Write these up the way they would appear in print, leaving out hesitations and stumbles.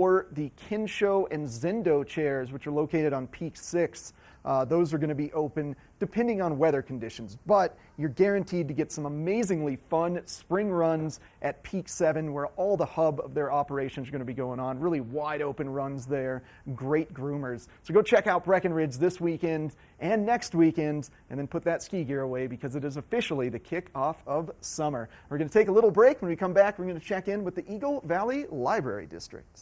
or the Kinsho and Zendo chairs, which are located on Peak 6. Those are going to be open depending on weather conditions, but you're guaranteed to get some amazingly fun spring runs at Peak 7, where all the hub of their operations are going to be going on. Really wide open runs there, great groomers. So go check out Breckenridge this weekend and next weekend, and then put that ski gear away because it is officially the kickoff of summer. We're going to take a little break. When we come back, we're going to check in with the Eagle Valley Library District.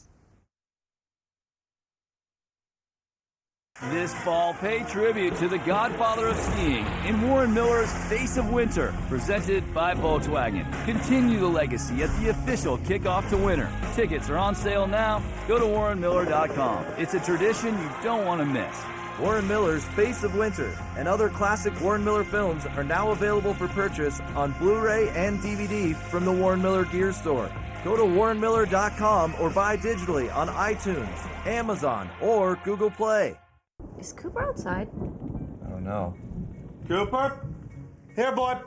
This fall, pay tribute to the godfather of skiing in Warren Miller's Face of Winter, presented by Volkswagen. Continue the legacy at the official kickoff to winter. Tickets are on sale now. Go to warrenmiller.com. It's a tradition you don't want to miss. Warren Miller's Face of Winter and other classic Warren Miller films are now available for purchase on Blu-ray and DVD from the Warren Miller Gear Store. Go to warrenmiller.com or buy digitally on iTunes, Amazon, or Google Play. Is Cooper outside? I don't know. Cooper? Here, boy.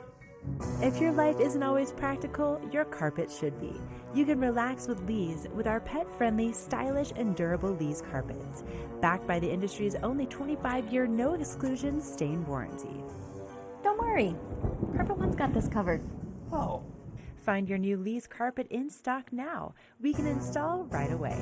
If your life isn't always practical, your carpet should be. You can relax with Lee's with our pet-friendly, stylish, and durable Lee's carpets. Backed by the industry's only 25-year no-exclusions stain warranty. Don't worry. Carpet One's got this covered. Oh. Find your new Lee's carpet in stock now. We can install right away.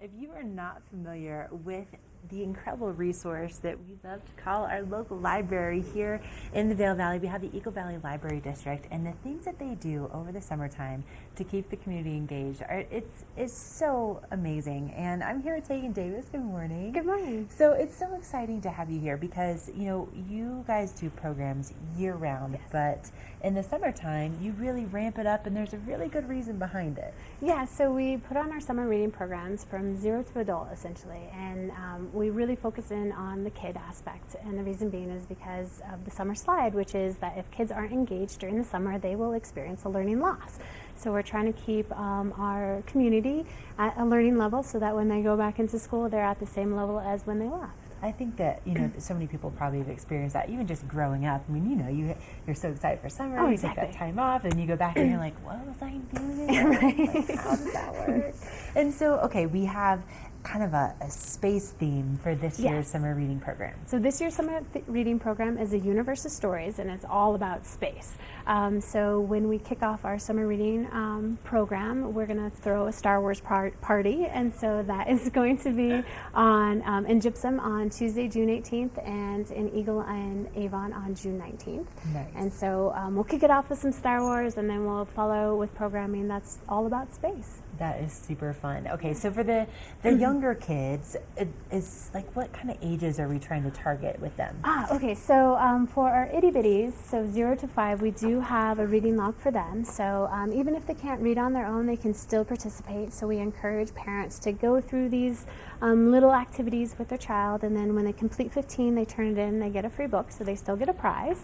If you are not familiar with the incredible resource that we love to call our local library here in the Vail Valley, we have the Eagle Valley Library District, and the things that they do over the summertime to keep the community engaged it's so amazing. And I'm here with Tegan Davis. Good morning. Good morning. So it's so exciting to have you here because you guys do programs year round, yes. But in the summertime you really ramp it up, and there's a really good reason behind it. Yeah, so we put on our summer reading programs from 0 to adult essentially, and we really focus in on the kid aspect, and the reason being is because of the summer slide, which is that if kids aren't engaged during the summer, they will experience a learning loss. So we're trying to keep our community at a learning level so that when they go back into school, they're at the same level as when they left. I think that, so many people probably have experienced that, even just growing up. I mean, you're so excited for summer, you take that time off, and you go back and you're like, what was I doing? Like, how does that work? And so, okay, we have kind of a space theme for this year's summer reading program. So this year's summer reading program is a universe of stories, and it's all about space. So when we kick off our summer reading program, we're going to throw a Star Wars party, and so that is going to be on in Gypsum on Tuesday, June 18th, and in Eagle and Avon on June 19th. Nice. And so we'll kick it off with some Star Wars, and then we'll follow with programming that's all about space. That is super fun. Okay, so for the younger kids, is like, what kind of ages are we trying to target with them? Okay, so for our itty bitties, so 0 to 5, we do have a reading log for them. So even if they can't read on their own, they can still participate. So we encourage parents to go through these little activities with their child, and then when they complete 15, they turn it in, they get a free book, so they still get a prize.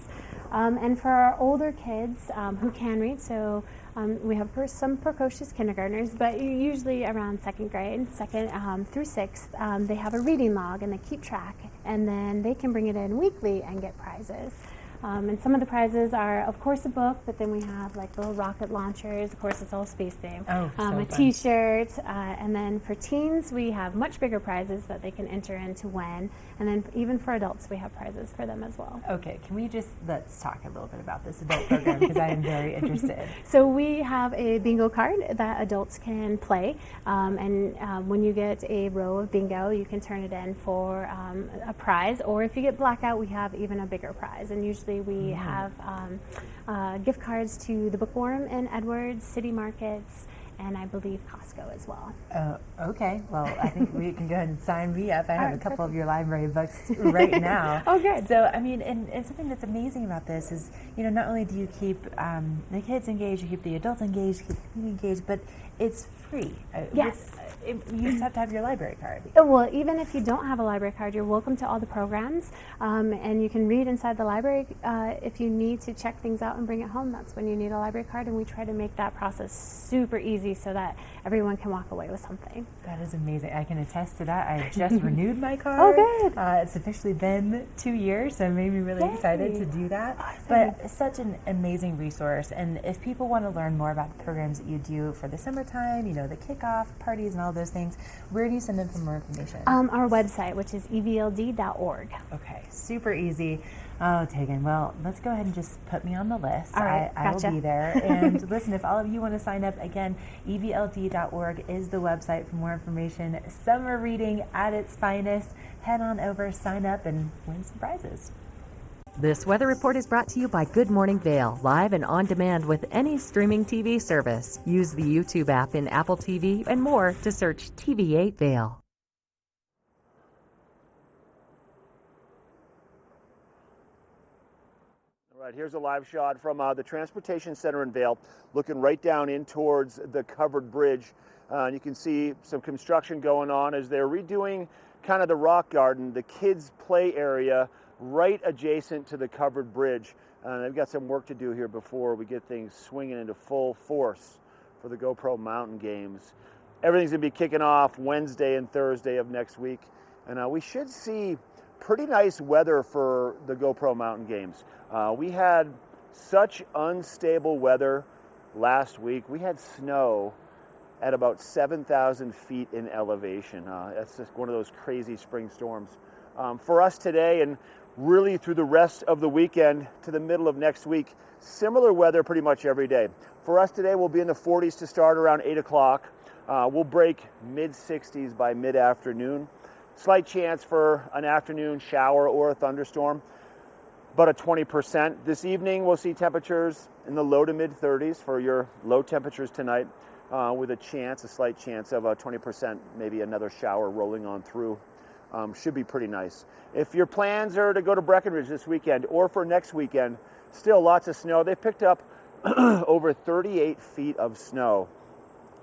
And for our older kids who can read, so we have some precocious kindergartners, but usually around second grade, second through sixth, they have a reading log and they keep track, and then they can bring it in weekly and get prizes. And some of the prizes are, of course, a book, but then we have like little rocket launchers. Of course, it's all space themed. A T-shirt, and then for teens, we have much bigger prizes that they can enter in to win. And then even for adults, we have prizes for them as well. Okay, can we let's talk a little bit about this adult program, because I am very interested. So we have a bingo card that adults can play, and when you get a row of bingo, you can turn it in for a prize, or if you get blackout, we have even a bigger prize. And usually especially. We have gift cards to the Bookworm in Edwards, City Markets, and I believe Costco as well. Okay. Well, I think we can go ahead and sign me up. I have a couple of your library books right now. Oh, good. So, I mean, and something that's amazing about this is, not only do you keep the kids engaged, you keep the adults engaged, keep the community engaged, but it's free. Yes. You just have to have your library card. Well, even if you don't have a library card, you're welcome to all the programs, and you can read inside the library. If you need to check things out and bring it home, that's when you need a library card, and we try to make that process super easy so that everyone can walk away with something. That is amazing. I can attest to that. I just renewed my card. Oh, good. It's officially been 2 years, so it made me really excited to do that. But such an amazing resource, and if people want to learn more about the programs that you do for the summertime, the kickoff parties and all those things, where do you send them for more information? Our website, which is evld.org. Okay, super easy. Oh, Tegan, well, let's go ahead and just put me on the list. All right, I gotcha. will be there. And listen, if all of you want to sign up, again, evld.org is the website for more information. Summer reading at its finest. Head on over, sign up, and win some prizes. This weather report is brought to you by Good Morning Vail, live and on demand with any streaming TV service. Use the YouTube app in Apple TV and more to search TV8 Vail. All right, here's a live shot from the Transportation Center in Vail, looking right down in towards the covered bridge. You can see some construction going on as they're redoing kind of the rock garden, the kids' play area, right adjacent to the covered bridge. They've got some work to do here before we get things swinging into full force for the GoPro Mountain Games. Everything's going to be kicking off Wednesday and Thursday of next week, and we should see pretty nice weather for the GoPro Mountain Games. We had such unstable weather last week. We had snow at about 7,000 feet in elevation. That's just one of those crazy spring storms. For us today, and really through the rest of the weekend to the middle of next week, similar weather pretty much every day. For us today, we'll be in the 40s to start around 8 o'clock. We'll break mid-60s by mid-afternoon. Slight chance for an afternoon shower or a thunderstorm, about a 20%. This evening, we'll see temperatures in the low to mid-30s for your low temperatures tonight, with a slight chance of a 20%, maybe another shower rolling on through. Should be pretty nice. If your plans are to go to Breckenridge this weekend or for next weekend, still lots of snow. They've picked up over 38 feet of snow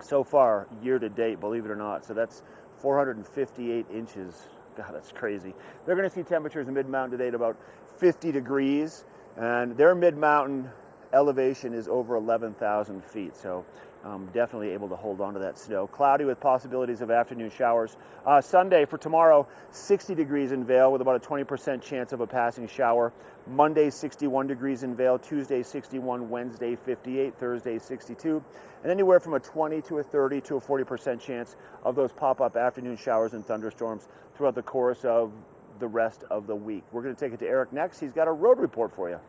so far year to date, believe it or not. So that's 458 inches. God, that's crazy. They're going to see temperatures in mid-mountain today at about 50 degrees, and their mid-mountain elevation is over 11,000 feet. So definitely able to hold on to that snow. Cloudy with possibilities of afternoon showers. Sunday for tomorrow, 60 degrees in Vail with about a 20% chance of a passing shower. Monday, 61 degrees in Vail. Tuesday, 61. Wednesday, 58. Thursday, 62. And anywhere from a 20 to a 30 to a 40% chance of those pop-up afternoon showers and thunderstorms throughout the course of the rest of the week. We're going to take it to Eric next. He's got a road report for you.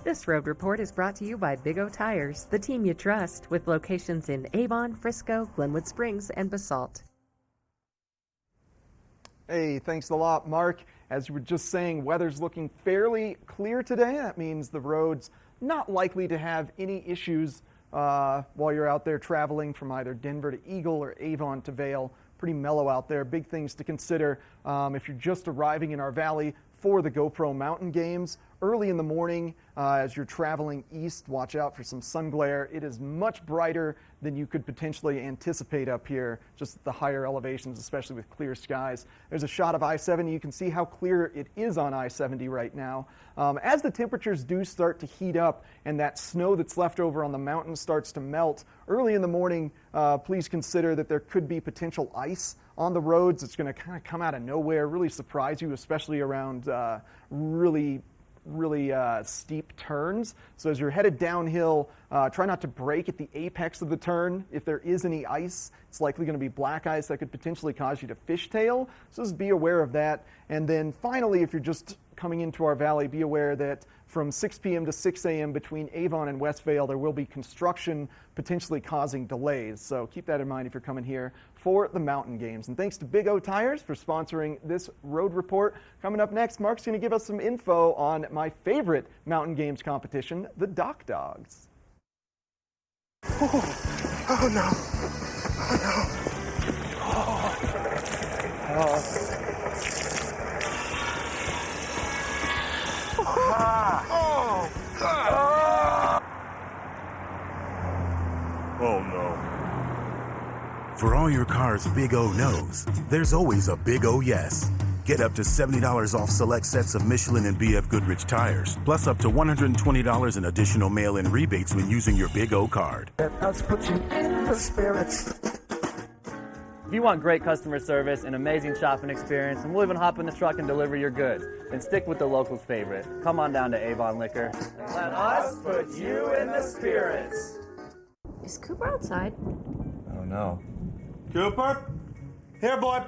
This road report is brought to you by Big O Tires, the team you trust, with locations in Avon, Frisco, Glenwood Springs, and Basalt. Hey, thanks a lot, Mark. As you were just saying, weather's looking fairly clear today. That means the road's not likely to have any issues while you're out there traveling from either Denver to Eagle or Avon to Vail. Pretty mellow out there. Big things to consider if you're just arriving in our valley for the GoPro Mountain Games. Early in the morning, as you're traveling east, watch out for some sun glare. It is much brighter than you could potentially anticipate up here, just at the higher elevations, especially with clear skies. There's a shot of I-70. You can see how clear it is on I-70 right now. As the temperatures do start to heat up and that snow that's left over on the mountain starts to melt, early in the morning, please consider that there could be potential ice on the roads. It's going to kind of come out of nowhere, really surprise you, especially around really steep turns. So as you're headed downhill, try not to brake at the apex of the turn. If there is any ice, it's likely going to be black ice that could potentially cause you to fishtail. So just be aware of that. And then finally, if you're just coming into our valley, be aware that from 6 p.m. to 6 a.m. between Avon and Westvale. There will be construction potentially causing delays, so keep that in mind if you're coming here for the mountain games. And thanks to Big O Tires for sponsoring this road report. Coming up next, Mark's going to give us some info on my favorite mountain games competition, the Dock Dogs. Oh no. Oh no. Oh no. For all your car's Big O knows, there's always a Big O yes. Get up to $70 off select sets of Michelin and BF Goodrich tires, plus up to $120 in additional mail-in rebates when using your Big O card. Let's put you in the spirits. If you want great customer service and amazing shopping experience, and we'll even hop in the truck and deliver your goods, then stick with the locals' favorite. Come on down to Avon Liquor. Let us put you in the spirits. Is Cooper outside? Oh no. Cooper? Here, boy.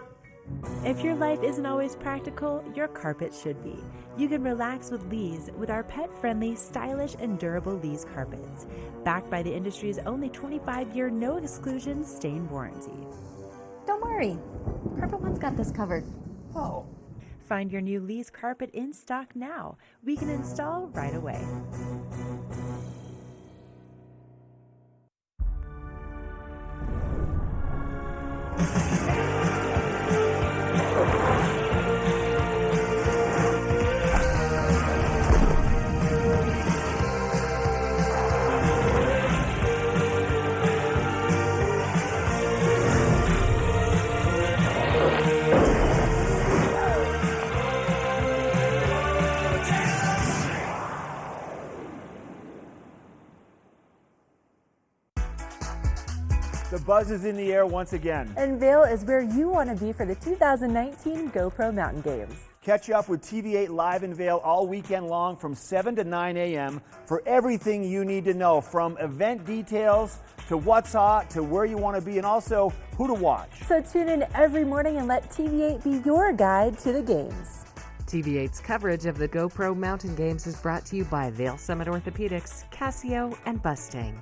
If your life isn't always practical, your carpet should be. You can relax with Lee's with our pet-friendly, stylish, and durable Lee's carpets. Backed by the industry's only 25-year no-exclusion stain warranty. Don't worry. Carpet One's got this covered. Oh. Find your new Lee's carpet in stock now. We can install right away. The buzz is in the air once again. And Vail is where you want to be for the 2019 GoPro Mountain Games. Catch up with TV8 Live in Vail all weekend long from 7 to 9 a.m. for everything you need to know, from event details to what's hot to where you want to be and also who to watch. So tune in every morning and let TV8 be your guide to the games. TV8's coverage of the GoPro Mountain Games is brought to you by Vail Summit Orthopedics, Casio, and Bustang.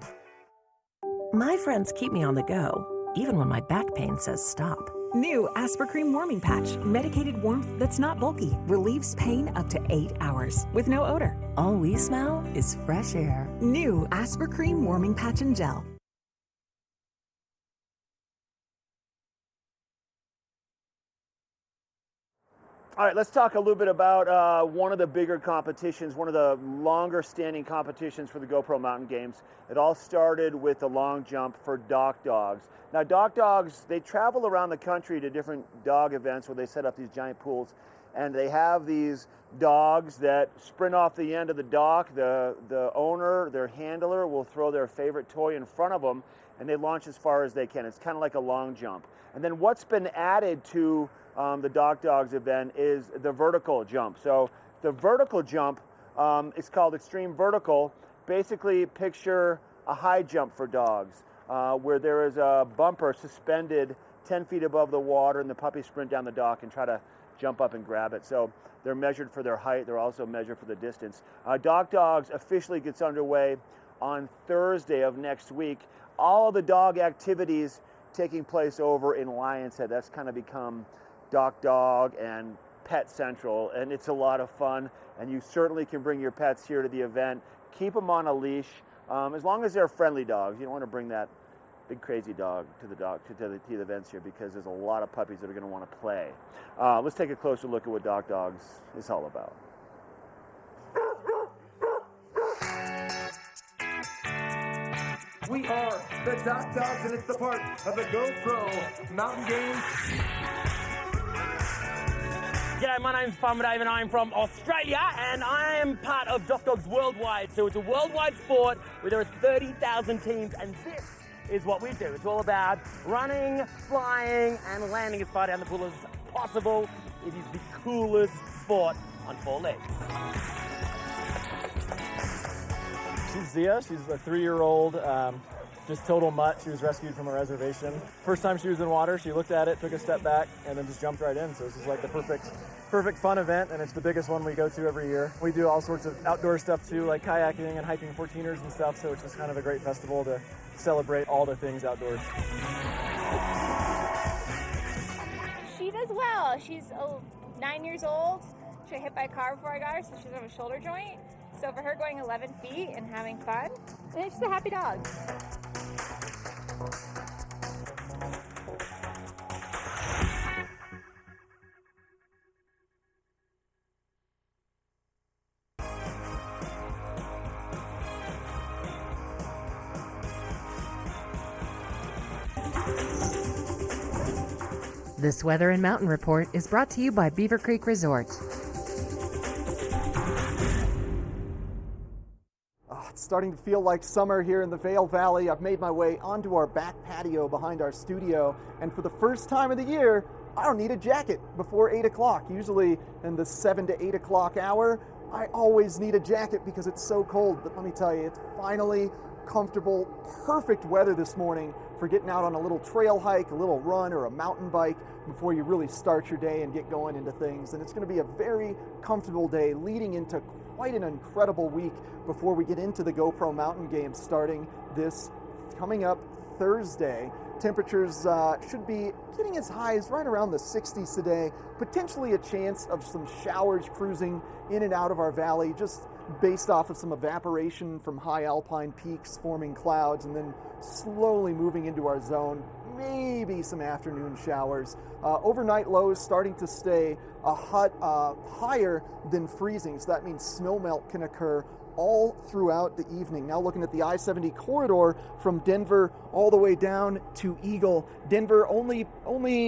My friends keep me on the go, even when my back pain says stop. New Aspercream Warming Patch. Medicated warmth that's not bulky. Relieves pain up to 8 hours with no odor. All we smell is fresh air. New Aspercream Warming Patch and Gel. All right, let's talk a little bit about one of the bigger competitions, one of the longer standing competitions for the GoPro Mountain Games. It all started with the long jump for Dock Dogs. Now, Dock Dogs, they travel around the country to different dog events where they set up these giant pools, and they have these dogs that sprint off the end of the dock. The owner, their handler, will throw their favorite toy in front of them, and they launch as far as they can. It's kind of like a long jump. And then what's been added to the Dock Dogs event is the vertical jump. So the vertical jump is called Extreme Vertical. Basically, picture a high jump for dogs where there is a bumper suspended 10 feet above the water, and the puppies sprint down the dock and try to jump up and grab it. So they're measured for their height. They're also measured for the distance. Dock Dogs officially gets underway on Thursday of next week. All of the dog activities taking place over in Lions Head. That's kind of become Dock Dog and Pet Central, and it's a lot of fun, and you certainly can bring your pets here to the event. Keep them on a leash, as long as they're friendly dogs. You don't want to bring that big crazy dog to the events here, because there's a lot of puppies that are going to want to play. Let's take a closer look at what Dock Dogs is all about. We are the Dock Dogs, and it's the part of the GoPro Mountain Games. G'day, my name's Farmer Dave and I'm from Australia, and I am part of Dock Dogs Worldwide. So it's a worldwide sport where there are 30,000 teams, and this is what we do. It's all about running, flying, and landing as far down the pool as possible. It is the coolest sport on 4 legs. She's Zia. She's a 3-year-old just total mutt. She was rescued from a reservation. First time she was in water, she looked at it, took a step back, and then just jumped right in. So this is like the perfect fun event, and it's the biggest one we go to every year. We do all sorts of outdoor stuff too, like kayaking and hiking 14ers and stuff, so it's just kind of a great festival to celebrate all the things outdoors. She does well. She's 9 years old. She got hit by a car before I got her, so she doesn't have a shoulder joint. So for her going 11 feet and having fun, she's a happy dog. This Weather and Mountain Report is brought to you by Beaver Creek Resort. It's starting to feel like summer here in the Vail Valley. I've made my way onto our back patio behind our studio, and for the first time of the year, I don't need a jacket before 8 o'clock. Usually in the 7 to 8 o'clock hour, I always need a jacket because it's so cold. But let me tell you, it's finally comfortable, perfect weather this morning for getting out on a little trail hike, a little run, or a mountain bike before you really start your day and get going into things. And it's going to be a very comfortable day leading into quite an incredible week before we get into the GoPro Mountain Games starting this coming up Thursday. Temperatures should be getting as high as right around the 60s today. Potentially a chance of some showers cruising in and out of our valley, just based off of some evaporation from high alpine peaks forming clouds and then slowly moving into our zone. Maybe some afternoon showers. Overnight lows starting to stay higher than freezing, so that means snowmelt can occur all throughout the evening. Now looking at the I-70 corridor from Denver all the way down to Eagle. Denver, only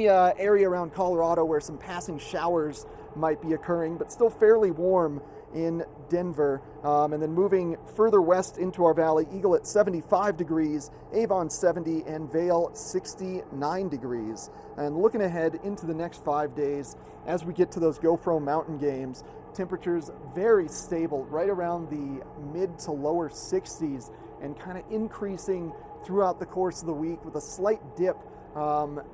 area around Colorado where some passing showers might be occurring, but still fairly warm in Denver. And then moving further west into our valley, Eagle at 75 degrees, Avon 70, and Vail 69 degrees. And looking ahead into the next 5 days, as we get to those GoPro Mountain Games, temperatures very stable, right around the mid to lower 60s, and kind of increasing throughout the course of the week with a slight dip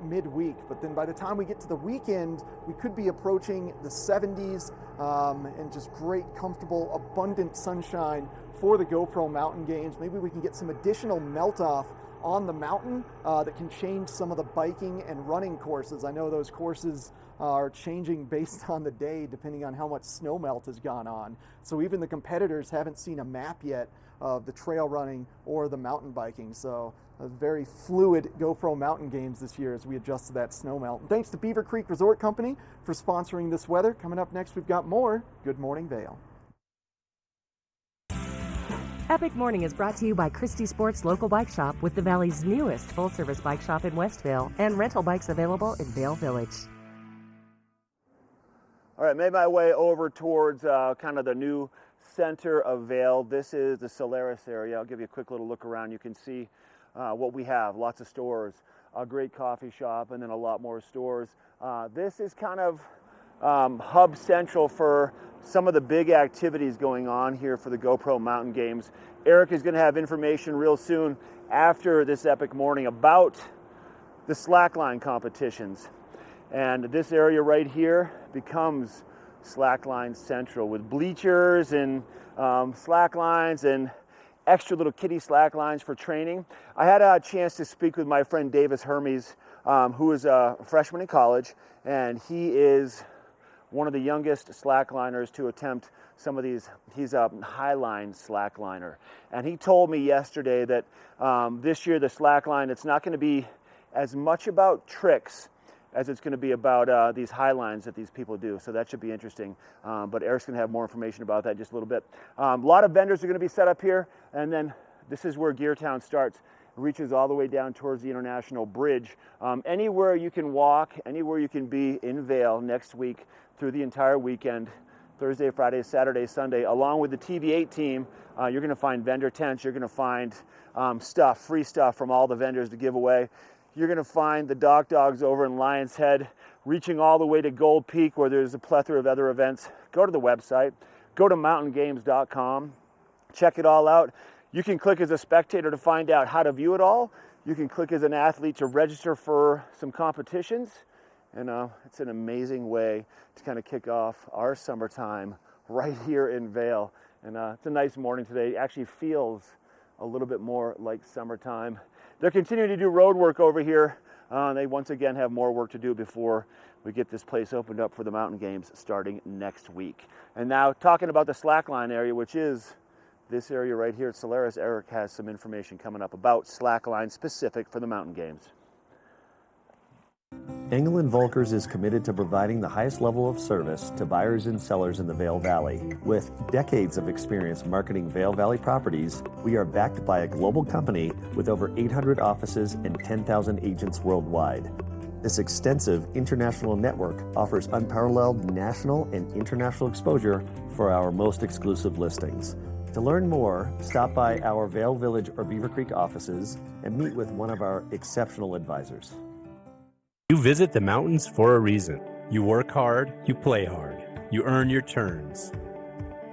midweek. But then by the time we get to the weekend, we could be approaching the 70s and just great, comfortable, abundant sunshine for the GoPro Mountain Games. Maybe we can get some additional melt-off on the mountain that can change some of the biking and running courses. I know those courses are changing based on the day depending on how much snow melt has gone on. So even the competitors haven't seen a map yet of the trail running or the mountain biking. So a very fluid GoPro Mountain Games this year as we adjust to that snow melt. And thanks to Beaver Creek Resort Company for sponsoring this weather. Coming up next, we've got more Good Morning Vail. Epic Morning is brought to you by Christie Sports Local Bike Shop, with the Valley's newest full-service bike shop in Westvale and rental bikes available in Vail Village. All right, made my way over towards kind of the new center of Vail. This is the Solaris area. I'll give you a quick little look around. You can see what we have, lots of stores, a great coffee shop, and then a lot more stores. This is kind of hub central for some of the big activities going on here for the GoPro Mountain Games. Eric is going to have information real soon after this epic morning about the slackline competitions. And this area right here becomes slackline central with bleachers and slacklines and extra little kiddie slacklines for training. I had a chance to speak with my friend Davis Hermes, who is a freshman in college, and he is one of the youngest slackliners to attempt some of these. He's a highline slackliner. And he told me yesterday that this year the slackline, it's not going to be as much about tricks as it's going to be about these high lines that these people do. So that should be interesting. But Eric's going to have more information about that in just a little bit. A lot of vendors are going to be set up here. And then this is where Gear Town starts. It reaches all the way down towards the International Bridge. Anywhere you can walk, anywhere you can be in Vail next week through the entire weekend, Thursday, Friday, Saturday, Sunday, along with the TV8 team, you're going to find vendor tents. You're going to find stuff, free stuff from all the vendors to give away. You're going to find the dogs over in Lion's Head, reaching all the way to Gold Peak, where there's a plethora of other events. Go to the website, go to mountaingames.com, check it all out. You can click as a spectator to find out how to view it all. You can click as an athlete to register for some competitions. And it's an amazing way to kind of kick off our summertime right here in Vail. And it's a nice morning today. It actually feels a little bit more like summertime. They're continuing to do road work over here. They once again have more work to do before we get this place opened up for the mountain games starting next week. And now talking about the slackline area, which is this area right here at Solaris, Eric has some information coming up about slackline specific for the mountain games. Engel & Volkers is committed to providing the highest level of service to buyers and sellers in the Vail Valley. With decades of experience marketing Vail Valley properties, we are backed by a global company with over 800 offices and 10,000 agents worldwide. This extensive international network offers unparalleled national and international exposure for our most exclusive listings. To learn more, stop by our Vail Village or Beaver Creek offices and meet with one of our exceptional advisors. You visit the mountains for a reason. You work hard, you play hard, you earn your turns.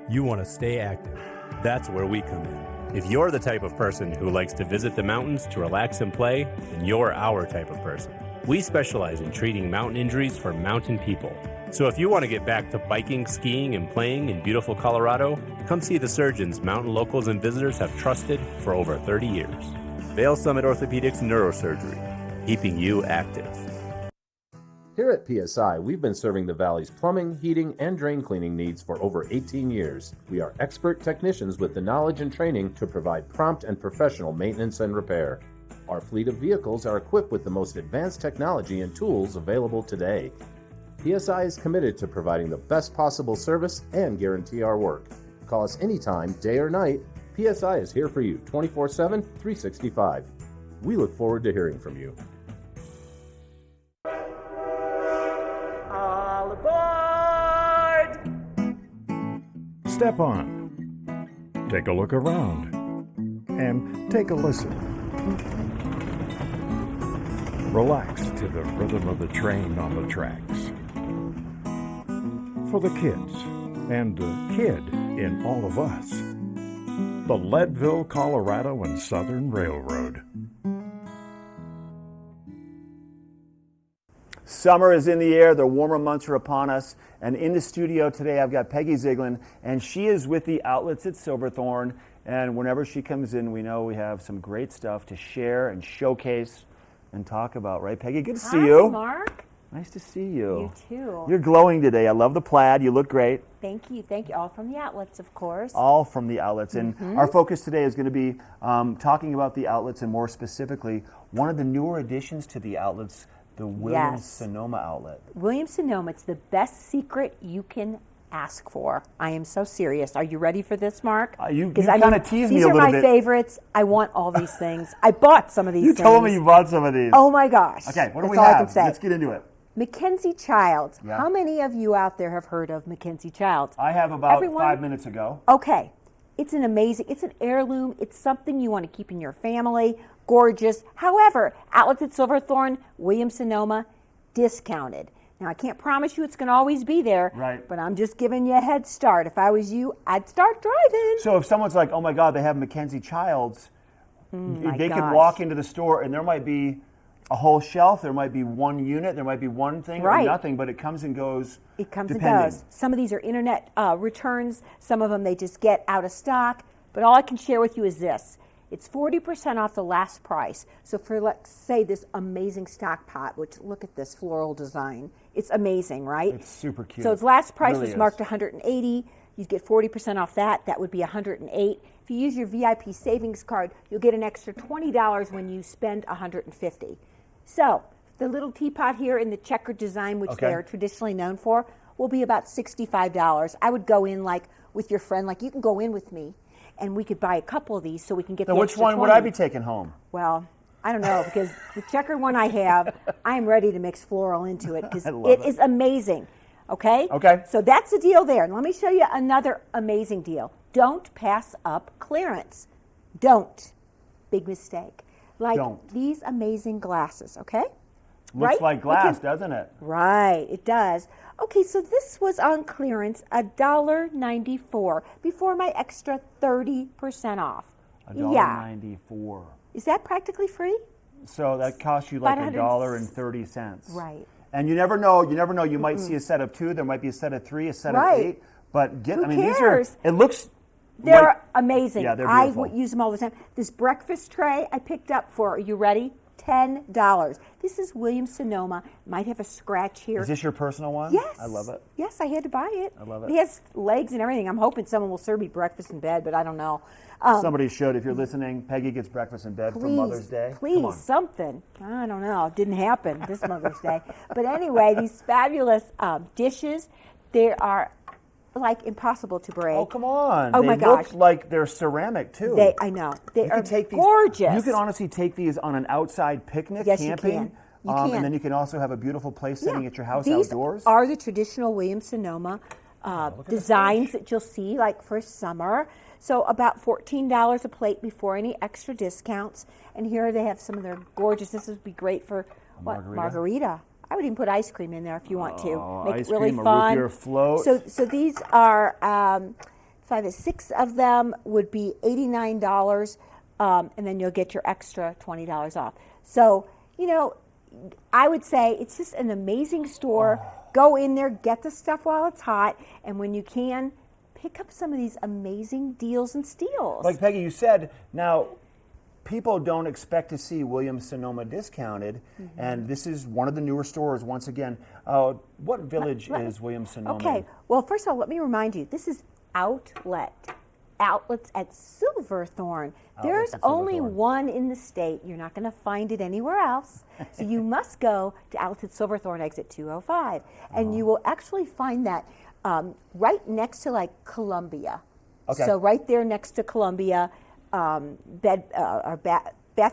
You want to stay active. That's where we come in. If you're the type of person who likes to visit the mountains to relax and play, then you're our type of person. We specialize in treating mountain injuries for mountain people. So if you want to get back to biking, skiing, and playing in beautiful Colorado, come see the surgeons mountain locals and visitors have trusted for over 30 years. Vail Summit Orthopedics and Neurosurgery, keeping you active. Here at PSI, we've been serving the Valley's plumbing, heating, and drain cleaning needs for over 18 years. We are expert technicians with the knowledge and training to provide prompt and professional maintenance and repair. Our fleet of vehicles are equipped with the most advanced technology and tools available today. PSI is committed to providing the best possible service and guarantee our work. Call us anytime, day or night. PSI is here for you 24/7, 365. We look forward to hearing from you. All aboard! Step on. Take a look around. And take a listen. Relax to the rhythm of the train on the tracks. For the kids, and the kid in all of us. The Leadville, Colorado and Southern Railroad. Summer is in the air, the warmer months are upon us, and in the studio today I've got Peggy Zieglin, and she is with the outlets at Silverthorne, and whenever she comes in, we know we have some great stuff to share and showcase and talk about, right, Peggy? Good to see you. Hi, Mark. Nice to see you. You too. You're glowing today. I love the plaid. You look great. Thank you. Thank you. All from the outlets, of course. All from the outlets. And our focus today is going to be talking about the outlets, and more specifically, one of the newer additions to the outlets, the Williams-Sonoma outlet. Williams-Sonoma, it's the best secret you can ask for. I am so serious. Are you ready for this, Mark? You kind of teased me a little bit. These are my favorites. I want all these things. I bought some of these things. You told me you bought some of these. Oh my gosh. Okay, what do we That's all have? I can say. Let's get into it. Mackenzie Child. Yeah. How many of you out there have heard of Mackenzie Child? I have about 5 minutes ago. Okay. It's an heirloom. It's something you want to keep in your family. Gorgeous. However, outlets at Silverthorne, Williams-Sonoma, discounted. Now, I can't promise you it's going to always be there, right? But I'm just giving you a head start. If I was you, I'd start driving. So if someone's like, oh my God, they have Mackenzie Child's, they can walk into the store and there might be a whole shelf, there might be one unit, there might be one thing or nothing, but it comes and goes. It comes depending. and goes. Some of these are internet returns. Some of them they just get out of stock. But all I can share with you is this. It's 40% off the last price. So for, let's say, this amazing stock pot, which look at this floral design. It's amazing, right? It's super cute. So its last price really was marked $180. You get 40% off that. That would be $108. If you use your VIP savings card, you'll get an extra $20 when you spend $150. So the little teapot here in the checkered design, which they are traditionally known for, will be about $65. I would go in like with your friend, like you can go in with me, and we could buy a couple of these so we can get the which extra one 20. would I be taking home? Well, I don't know, because the checkered one I have, I'm ready to mix floral into it because it is amazing. Okay? Okay. So that's the deal there. And let me show you another amazing deal. Don't pass up clearance. Don't. Big mistake. Like these amazing glasses, okay? Looks like glass, doesn't it? Right, it does. Okay, so this was on clearance, $1.94 before my extra 30% off. $1.94. Is that practically free? So that costs you like About $1.30. Right. And you never know. You might see a set of 2. There might be a set of 3, a set of 8. But Who these cares? are. It looks. They're amazing. Yeah, they're I beautiful. use them all the time. This breakfast tray I picked up for, are you ready? $10. This is Williams-Sonoma. Might have a scratch here. Is this your personal one? Yes. I love it. Yes, I had to buy it. I love it. It has legs and everything. I'm hoping someone will serve me breakfast in bed, but I don't know. Somebody should. If you're listening, Peggy gets breakfast in bed for Mother's Day. Please, something. I don't know. It didn't happen this Mother's Day. But anyway, these fabulous dishes, they are like impossible to break. Oh, come on. Oh, they my gosh. look like they're ceramic, too. I know. They You are can take these, gorgeous. You can honestly take these on an outside picnic, Yes, camping. you can. You can. And then you can also have a beautiful place sitting at your house These outdoors. are the traditional Williams-Sonoma designs that you'll see like for summer. So about $14 a plate before any extra discounts. And here they have some of their gorgeous, this would be great for margarita. I would even put ice cream in there if you want to. Make ice it really cream, fun. a root beer float. So these are 5 or 6 of them would be $89, and then you'll get your extra $20 off. So, I would say it's just an amazing store. Go in there, get the stuff while it's hot, and when you can, pick up some of these amazing deals and steals. Like Peggy, you said, now people don't expect to see Williams-Sonoma discounted, and this is one of the newer stores once again. What village is Williams-Sonoma? Okay, well, first of all, let me remind you, this is outlets at Silverthorne. There's only one in the state. You're not going to find it anywhere else. So you must go to outlets at Silverthorne, exit 205, and you will actually find that right next to like Columbia. Okay. So right there next to Columbia, Bath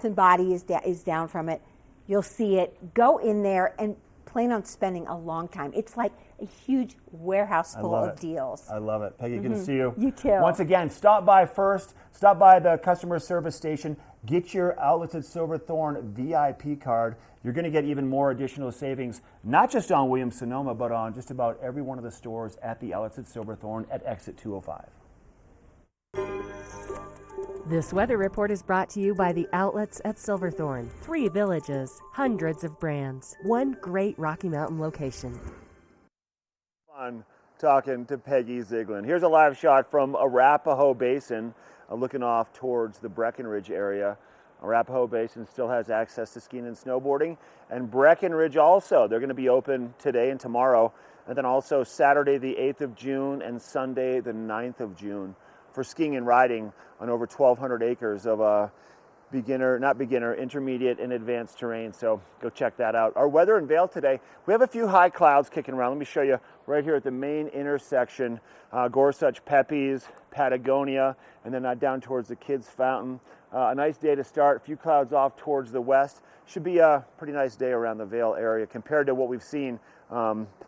and Body is down from it. You'll see it. Go in there and plan on spending a long time. It's like a huge warehouse full of deals. I love it. Peggy, good to see you. You too. Once again, stop by first. Stop by the customer service station. Get your Outlets at Silverthorne VIP card. You're going to get even more additional savings, not just on Williams-Sonoma, but on just about every one of the stores at the Outlets at Silverthorne at exit 205. This weather report is brought to you by the Outlets at Silverthorne. 3 villages, hundreds of brands, one great Rocky Mountain location. Fun talking to Peggy Zieglin. Here's a live shot from Arapahoe Basin, looking off towards the Breckenridge area. Arapahoe Basin still has access to skiing and snowboarding, and Breckenridge also. They're going to be open today and tomorrow, and then also Saturday the 8th of June and Sunday the 9th of June for skiing and riding on over 1,200 acres of intermediate and advanced terrain. So go check that out. Our weather in Vail today, we have a few high clouds kicking around. Let me show you right here at the main intersection, Gorsuch, Pepys, Patagonia, and then down towards the Kids Fountain. A nice day to start. A few clouds off towards the west. Should be a pretty nice day around the Vail area compared to what we've seen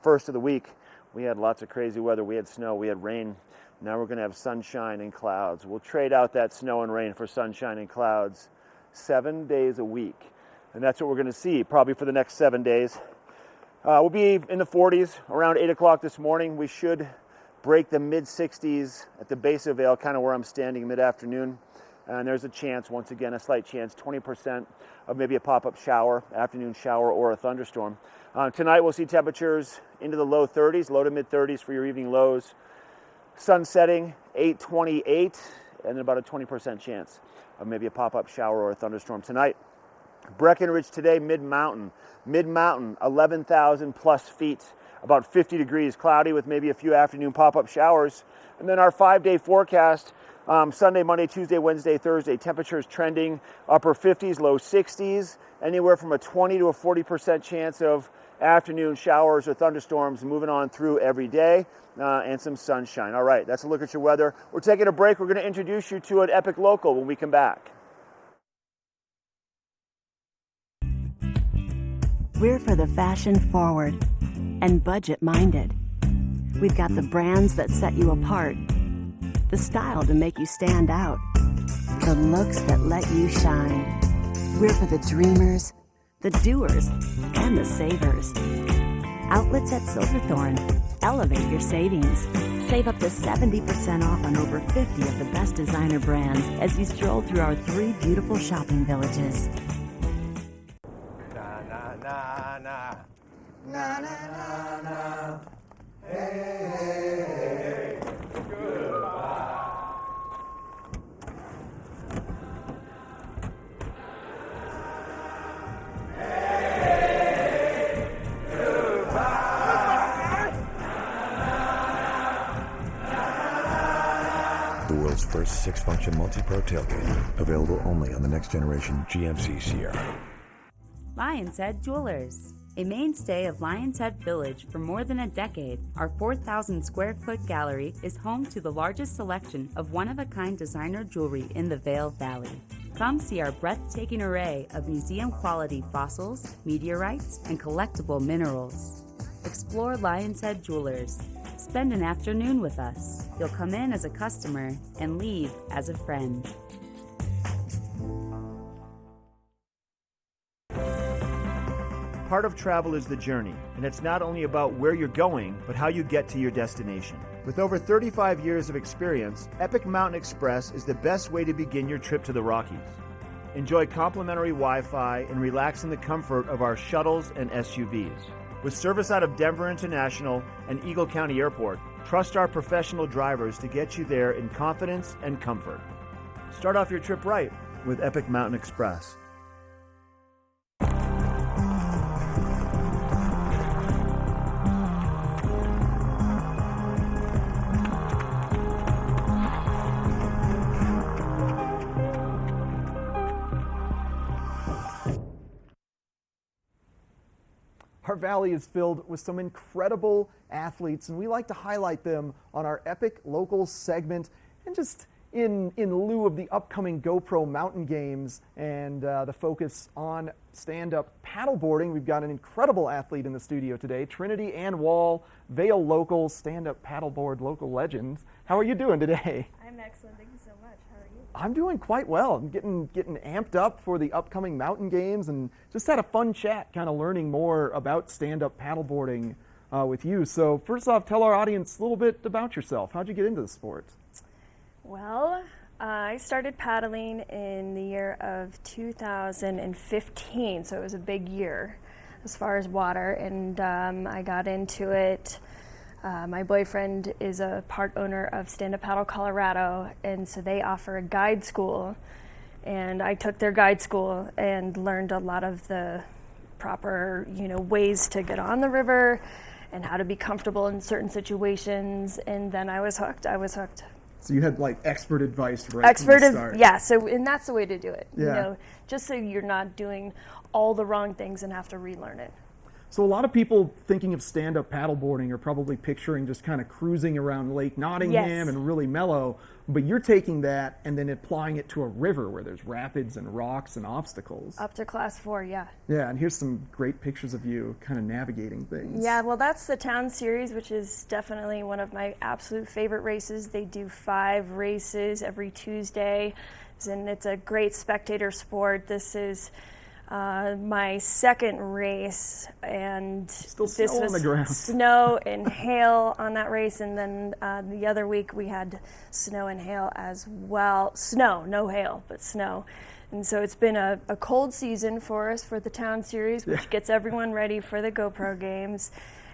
first of the week. We had lots of crazy weather. We had snow, we had rain. Now we're going to have sunshine and clouds. We'll trade out that snow and rain for sunshine and clouds 7 days a week. And that's what we're going to see probably for the next 7 days. We'll be in the 40s around 8 o'clock this morning. We should break the mid-60s at the base of Vail, kind of where I'm standing mid-afternoon. And there's a chance, once again, a slight chance, 20% of maybe a pop-up shower, afternoon shower, or a thunderstorm. Tonight we'll see temperatures into the low 30s, low to mid-30s for your evening lows. Sun setting 8:28, and then about a 20% chance of maybe a pop-up shower or a thunderstorm tonight. Breckenridge today, mid-mountain, 11,000 plus feet, about 50 degrees, cloudy with maybe a few afternoon pop-up showers. And then our 5-day forecast, Sunday, Monday, Tuesday, Wednesday, Thursday, temperatures trending upper 50s, low 60s, anywhere from a 20 to a 40% chance of afternoon showers or thunderstorms moving on through every day, and some sunshine. All right, that's a look at your weather. We're taking a break. We're going to introduce you to an epic local when we come back. We're for the fashion forward and budget minded. We've got the brands that set you apart, the style to make you stand out, the looks that let you shine. We're for the dreamers, the doers, and the savers. Outlets at Silverthorne. elevate your savings. Save up to 70% off on over 50 of the best designer brands as you stroll through our 3 beautiful shopping villages. Na na na na na na na na. Hey, hey, hey. Goodbye. The world's first 6-function multi-pro tailgate, available only on the next generation GMC Sierra. Lion's Head Jewelers. A mainstay of Lion's Head Village for more than a decade, our 4,000 square foot gallery is home to the largest selection of one-of-a-kind designer jewelry in the Vail Valley. Come see our breathtaking array of museum-quality fossils, meteorites, and collectible minerals. Explore Lion's Head Jewelers. Spend an afternoon with us. You'll come in as a customer and leave as a friend. Part of travel is the journey, and it's not only about where you're going, but how you get to your destination. With over 35 years of experience, Epic Mountain Express is the best way to begin your trip to the Rockies. Enjoy complimentary Wi-Fi and relax in the comfort of our shuttles and SUVs. With service out of Denver International and Eagle County Airport, trust our professional drivers to get you there in confidence and comfort. Start off your trip right with Epic Mountain Express. Our valley is filled with some incredible athletes, and we like to highlight them on our Epic Locals segment. And just in lieu of the upcoming GoPro Mountain Games and the focus on stand-up paddleboarding, we've got an incredible athlete in the studio today, Trinity Ann Wall, Vail Locals stand-up paddleboard local legends. How are you doing today? I'm excellent. Thank you so much. How are you? I'm doing quite well. I'm getting amped up for the upcoming mountain games and just had a fun chat kind of learning more about stand-up paddleboarding with you. So first off, tell our audience a little bit about yourself. How'd you get into the sport? Well, I started paddling in the year of 2015, so it was a big year as far as water, and I got into it. My boyfriend is a part owner of Stand Up Paddle Colorado, and so they offer a guide school, and I took their guide school and learned a lot of the proper, ways to get on the river and how to be comfortable in certain situations, and then I was hooked. So you had like expert advice from the start. Yeah, and that's the way to do it. Yeah. Just so you're not doing all the wrong things and have to relearn it. So a lot of people thinking of stand-up paddleboarding are probably picturing just kind of cruising around Lake Nottingham and really mellow, but you're taking that and then applying it to a river where there's rapids and rocks and obstacles. Up to class 4, yeah. Yeah, and here's some great pictures of you kind of navigating things. Yeah, well, that's the Town Series, which is definitely one of my absolute favorite races. They do 5 races every Tuesday, and it's a great spectator sport. This is my second race, and still this snow was on the ground. Snow and hail on that race, and then the other week we had snow and hail as well. Snow, no hail, but snow. And so it's been a cold season for us for the Town Series, which gets everyone ready for the GoPro games.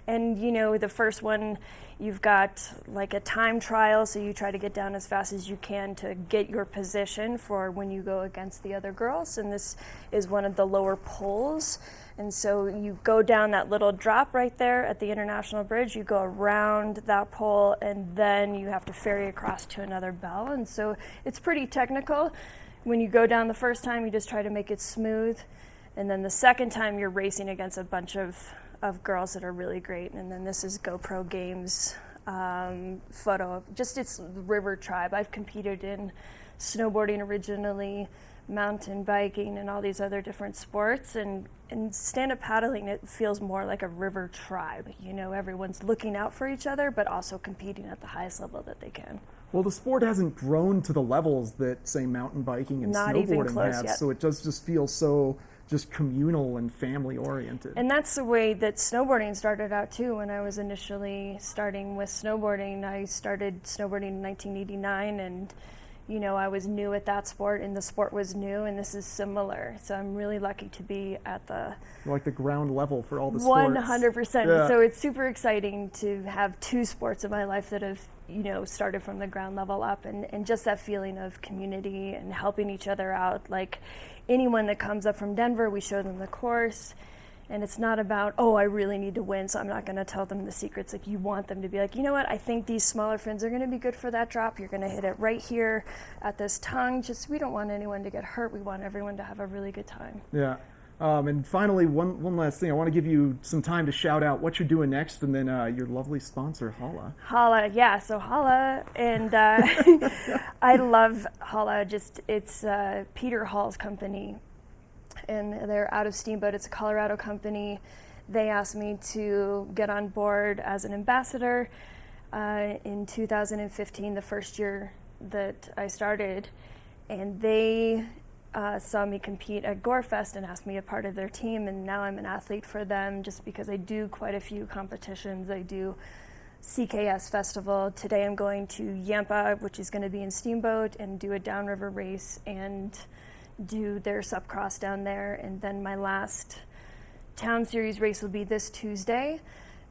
And the first one, you've got like a time trial, so you try to get down as fast as you can to get your position for when you go against the other girls. And this is one of the lower poles. And so you go down that little drop right there at the International Bridge, you go around that pole, and then you have to ferry across to another bell. And so it's pretty technical. When you go down the first time, you just try to make it smooth. And then the second time, you're racing against a bunch of girls that are really great. And then this is GoPro Games photo of just its river tribe. I've competed in snowboarding originally, mountain biking, and all these other different sports. And stand-up paddling, it feels more like a river tribe. Everyone's looking out for each other, but also competing at the highest level that they can. Well, the sport hasn't grown to the levels that, say, mountain biking and Not even snowboarding close have, yet. so it does just feel so just communal and family oriented. And that's the way that snowboarding started out too. When I was initially starting with snowboarding, I started snowboarding in 1989, and you know, I was new at that sport, and the sport was new, and this is similar. So I'm really lucky to be at the like the ground level for all the sports. 100%. Yeah. So it's super exciting to have two sports in my life that have, you know, started from the ground level up, and just that feeling of community and helping each other out. Like anyone that comes up from Denver, we show them the course. And it's not about, oh, I really need to win, so I'm not going to tell them the secrets. Like, you want them to be like, you know what, I think these smaller fins are going to be good for that drop. You're going to hit it right here at this tongue. Just, we don't want anyone to get hurt. We want everyone to have a really good time. Yeah. And finally, one last thing. I want to give you some time to shout out what you're doing next, and then your lovely sponsor, Holla. Holla, yeah. So Holla, and I love Holla. Just, it's Peter Hall's company. And they're out of Steamboat. It's a Colorado company. They asked me to get on board as an ambassador in 2015, the first year that I started. And they saw me compete at Gorefest and asked me a part of their team. And now I'm an athlete for them just because I do quite a few competitions. I do CKS Festival. Today I'm going to Yampa, which is going to be in Steamboat, and do a downriver race and do their subcross down there. And then my last town series race will be this Tuesday,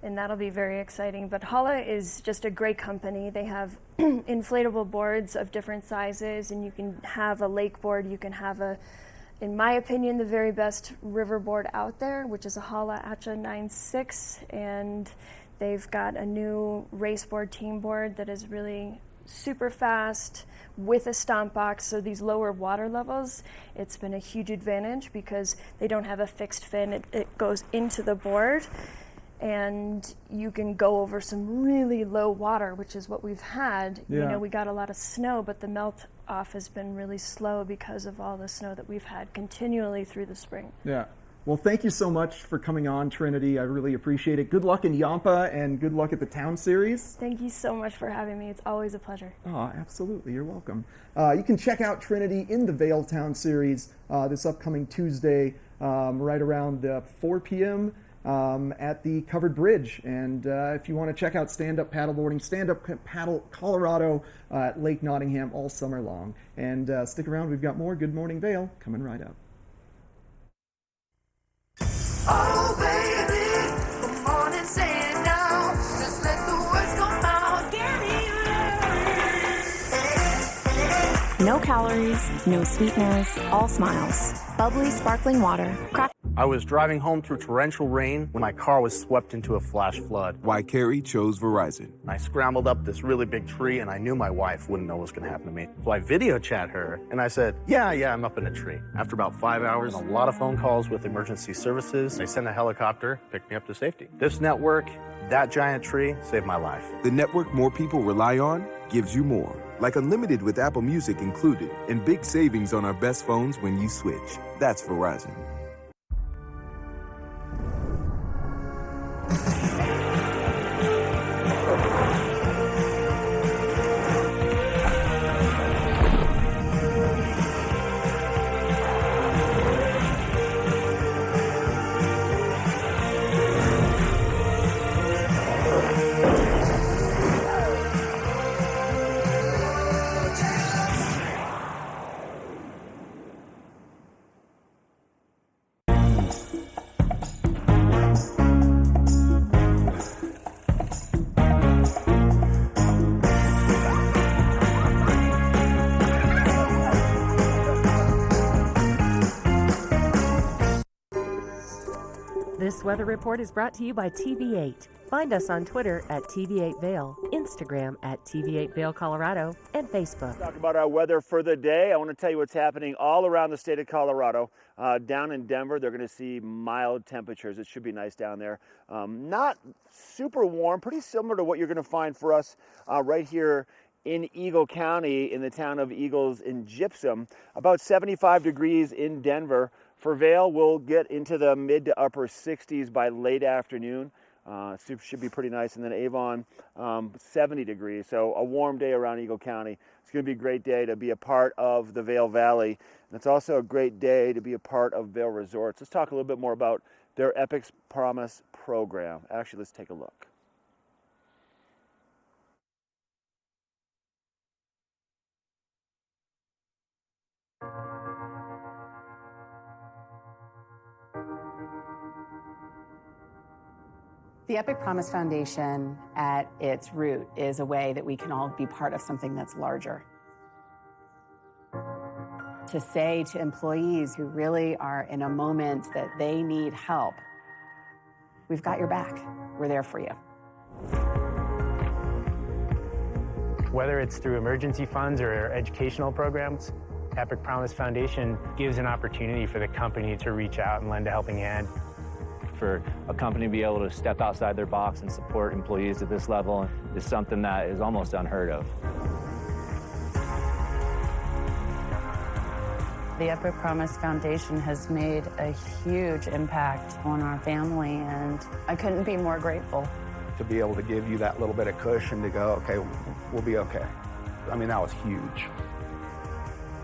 and that'll be very exciting. But Holla is just a great company. They have inflatable boards of different sizes, and you can have a lake board. You can have in my opinion, the very best river board out there, which is a Holla Atcha 9.6, and they've got a new race board, team board, that is really super fast with a stomp box. So these lower water levels, it's been a huge advantage because they don't have a fixed fin. It goes into the board, and you can go over some really low water, which is what we've had. Yeah. You know, we got a lot of snow, but the melt off has been really slow because of all the snow that we've had continually through the spring. Yeah. Well, thank you so much for coming on, Trinity. I really appreciate it. Good luck in Yampa, and good luck at the Town Series. Thank you so much for having me. It's always a pleasure. Oh, absolutely. You're welcome. You can check out Trinity in the Vail Town Series this upcoming Tuesday, right around 4 p.m. At the Covered Bridge. And if you want to check out stand-up paddleboarding, Stand-Up Paddle Colorado at Lake Nottingham all summer long. And stick around. We've got more Good Morning Vail coming right up. Oh, baby, the morning's saying now. Just let the words come out. No calories, no sweeteners, all smiles. Bubbly, sparkling water. I was driving home through torrential rain when my car was swept into a flash flood. Why Carrie chose Verizon. I scrambled up this really big tree, and I knew my wife wouldn't know what was going to happen to me. So I video chat her, and I said, yeah, I'm up in a tree. After about 5 hours, a lot of phone calls with emergency services, they sent a helicopter, picked me up to safety. This network, that giant tree, saved my life. The network more people rely on gives you more. Like unlimited with Apple Music included, and big savings on our best phones when you switch. That's Verizon. This weather report is brought to you by TV8. Find us on Twitter at TV8 Vail, Instagram at TV8 Vail Colorado, and Facebook. Talk about our weather for the day. I want to tell you what's happening all around the state of Colorado. Down in Denver, they're going to see mild temperatures. It should be nice down there. Not super warm, pretty similar to what you're going to find for us right here in Eagle County, in the town of Eagles in Gypsum. About 75 degrees in Denver. For Vail, we'll get into the mid to upper 60s by late afternoon. Should be pretty nice. And then Avon, 70 degrees. So a warm day around Eagle County. It's going to be a great day to be a part of the Vail Valley. And it's also a great day to be a part of Vail Resorts. Let's talk a little bit more about their Epic Promise program. Actually, let's take a look. The Epic Promise Foundation, at its root, is a way that we can all be part of something that's larger. To say to employees who really are in a moment that they need help, we've got your back. We're there for you. Whether it's through emergency funds or educational programs, Epic Promise Foundation gives an opportunity for the company to reach out and lend a helping hand. For a company to be able to step outside their box and support employees at this level is something that is almost unheard of. The Epic Promise Foundation has made a huge impact on our family, and I couldn't be more grateful. To be able to give you that little bit of cushion to go, okay, we'll be okay. I mean, that was huge.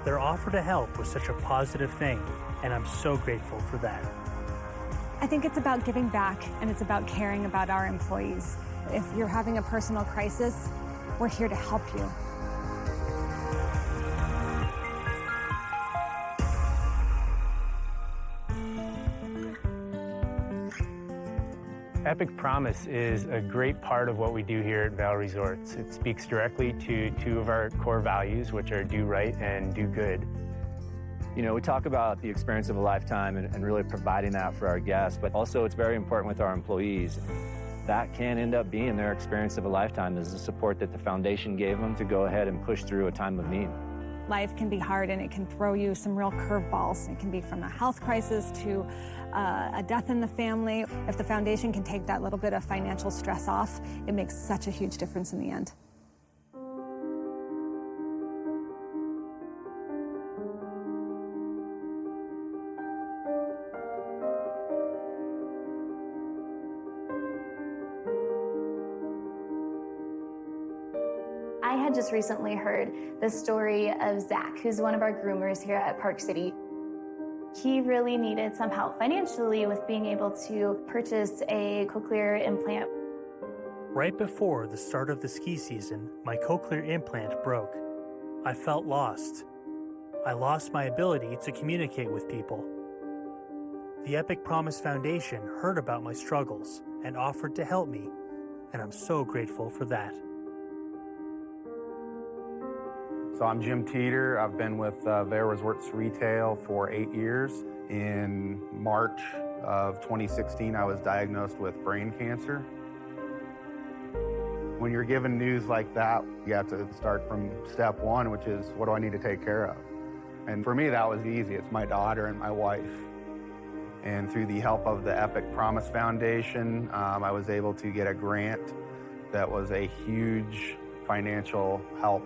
Their offer to help was such a positive thing, and I'm so grateful for that. I think it's about giving back, and it's about caring about our employees. If you're having a personal crisis, we're here to help you. Epic Promise is a great part of what we do here at Vail Resorts. It speaks directly to two of our core values, which are do right and do good. You know, we talk about the experience of a lifetime and really providing that for our guests, but also it's very important with our employees. That can end up being their experience of a lifetime, is the support that the foundation gave them to go ahead and push through a time of need. Life can be hard, and it can throw you some real curveballs. It can be from a health crisis to a death in the family. If the foundation can take that little bit of financial stress off, it makes such a huge difference in the end. I had just recently heard the story of Zach, who's one of our groomers here at Park City. He really needed some help financially with being able to purchase a cochlear implant. Right before the start of the ski season, my cochlear implant broke. I felt lost. I lost my ability to communicate with people. The Epic Promise Foundation heard about my struggles and offered to help me, and I'm so grateful for that. So I'm Jim Teeter. I've been with Vail Resorts Retail for 8 years. In March of 2016, I was diagnosed with brain cancer. When you're given news like that, you have to start from step one, which is, what do I need to take care of? And for me, that was easy. It's my daughter and my wife. And through the help of the Epic Promise Foundation, I was able to get a grant that was a huge financial help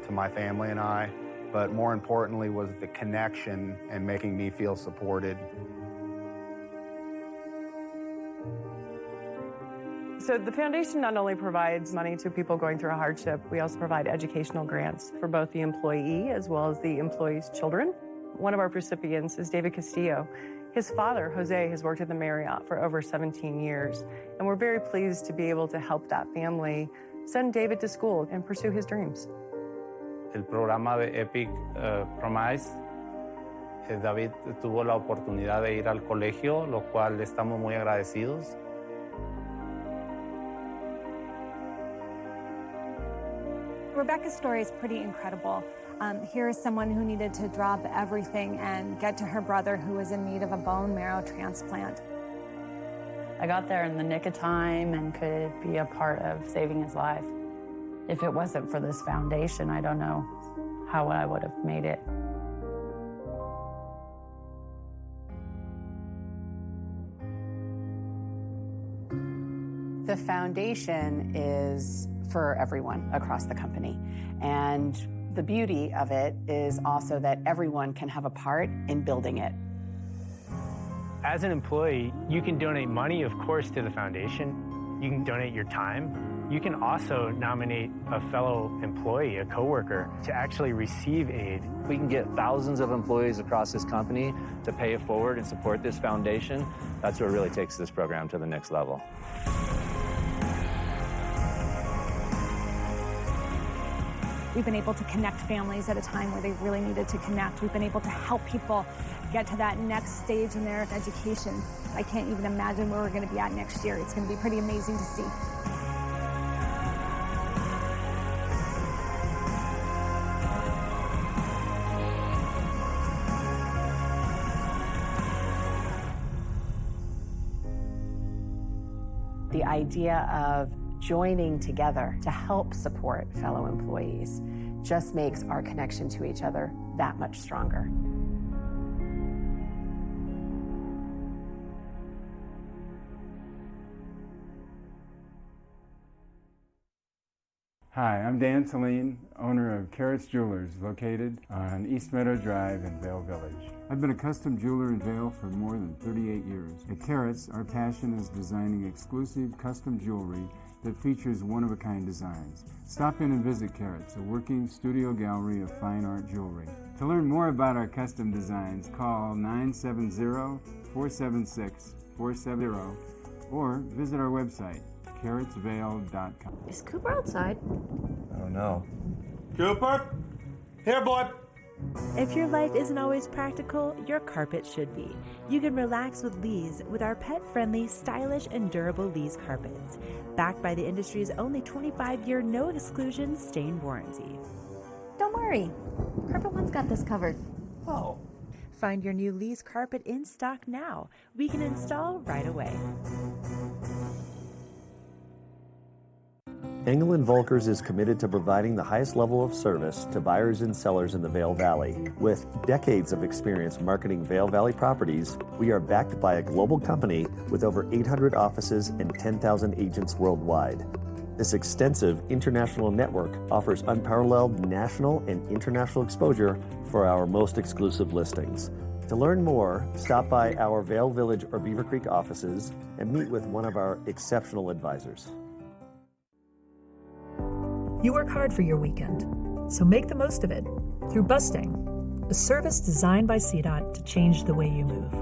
to my family and I, but more importantly was the connection and making me feel supported. So the foundation not only provides money to people going through a hardship, we also provide educational grants for both the employee as well as the employee's children. One of our recipients is David Castillo. His father, Jose, has worked at the Marriott for over 17 years, and we're very pleased to be able to help that family send David to school and pursue his dreams. El programa de Epic Promise, David tuvo la oportunidad de ir al colegio, lo cual estamos muy agradecidos. Rebecca's story is pretty incredible. Here is someone who needed to drop everything and get to her brother who was in need of a bone marrow transplant. I got there in the nick of time and could be a part of saving his life. If it wasn't for this foundation, I don't know how I would have made it. The foundation is for everyone across the company. And the beauty of it is also that everyone can have a part in building it. As an employee, you can donate money, of course, to the foundation. You can donate your time. You can also nominate a fellow employee, a coworker, to actually receive aid. We can get thousands of employees across this company to pay it forward and support this foundation. That's what really takes this program to the next level. We've been able to connect families at a time where they really needed to connect. We've been able to help people get to that next stage in their education. I can't even imagine where we're going to be at next year. It's going to be pretty amazing to see. The idea of joining together to help support fellow employees just makes our connection to each other that much stronger. Hi, I'm Dan Saline, owner of Carrots Jewelers, located on East Meadow Drive in Vail Village. I've been a custom jeweler in Vail for more than 38 years. At Carrots, our passion is designing exclusive custom jewelry that features one-of-a-kind designs. Stop in and visit Carrots, a working studio gallery of fine art jewelry. To learn more about our custom designs, call 970-476-470 or visit our website, carrotsvale.com. Is Cooper outside? Oh no. Cooper? Here, boy. If your life isn't always practical, your carpet should be. You can relax with Lee's with our pet-friendly, stylish, and durable Lee's carpets. Backed by the industry's only 25-year no-exclusion stain warranty. Don't worry. Carpet One's got this covered. Oh. Find your new Lee's carpet in stock now. We can install right away. Engel & Volkers is committed to providing the highest level of service to buyers and sellers in the Vail Valley. With decades of experience marketing Vail Valley properties, we are backed by a global company with over 800 offices and 10,000 agents worldwide. This extensive international network offers unparalleled national and international exposure for our most exclusive listings. To learn more, stop by our Vail Village or Beaver Creek offices and meet with one of our exceptional advisors. You work hard for your weekend, so make the most of it through Bustang, a service designed by CDOT to change the way you move.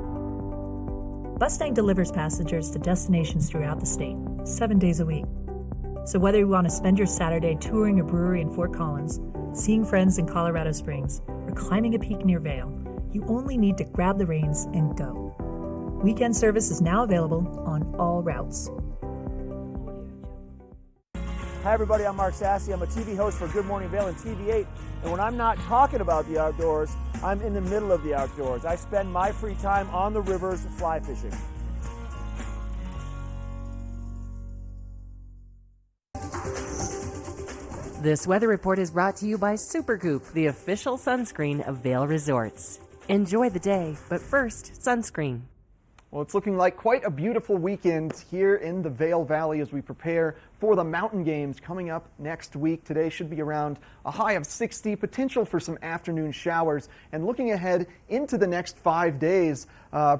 Bustang delivers passengers to destinations throughout the state, 7 days a week. So whether you want to spend your Saturday touring a brewery in Fort Collins, seeing friends in Colorado Springs, or climbing a peak near Vail, you only need to grab the reins and go. Weekend service is now available on all routes. Hi everybody, I'm Mark Sassy. I'm a TV host for Good Morning Vail and TV8. And when I'm not talking about the outdoors, I'm in the middle of the outdoors. I spend my free time on the rivers fly fishing. This weather report is brought to you by Supergoop, the official sunscreen of Vail Resorts. Enjoy the day, but first, sunscreen. Well, it's looking like quite a beautiful weekend here in the Vail Valley as we prepare for the mountain games coming up next week. Today should be around a high of 60, potential for some afternoon showers. And looking ahead into the next 5 days,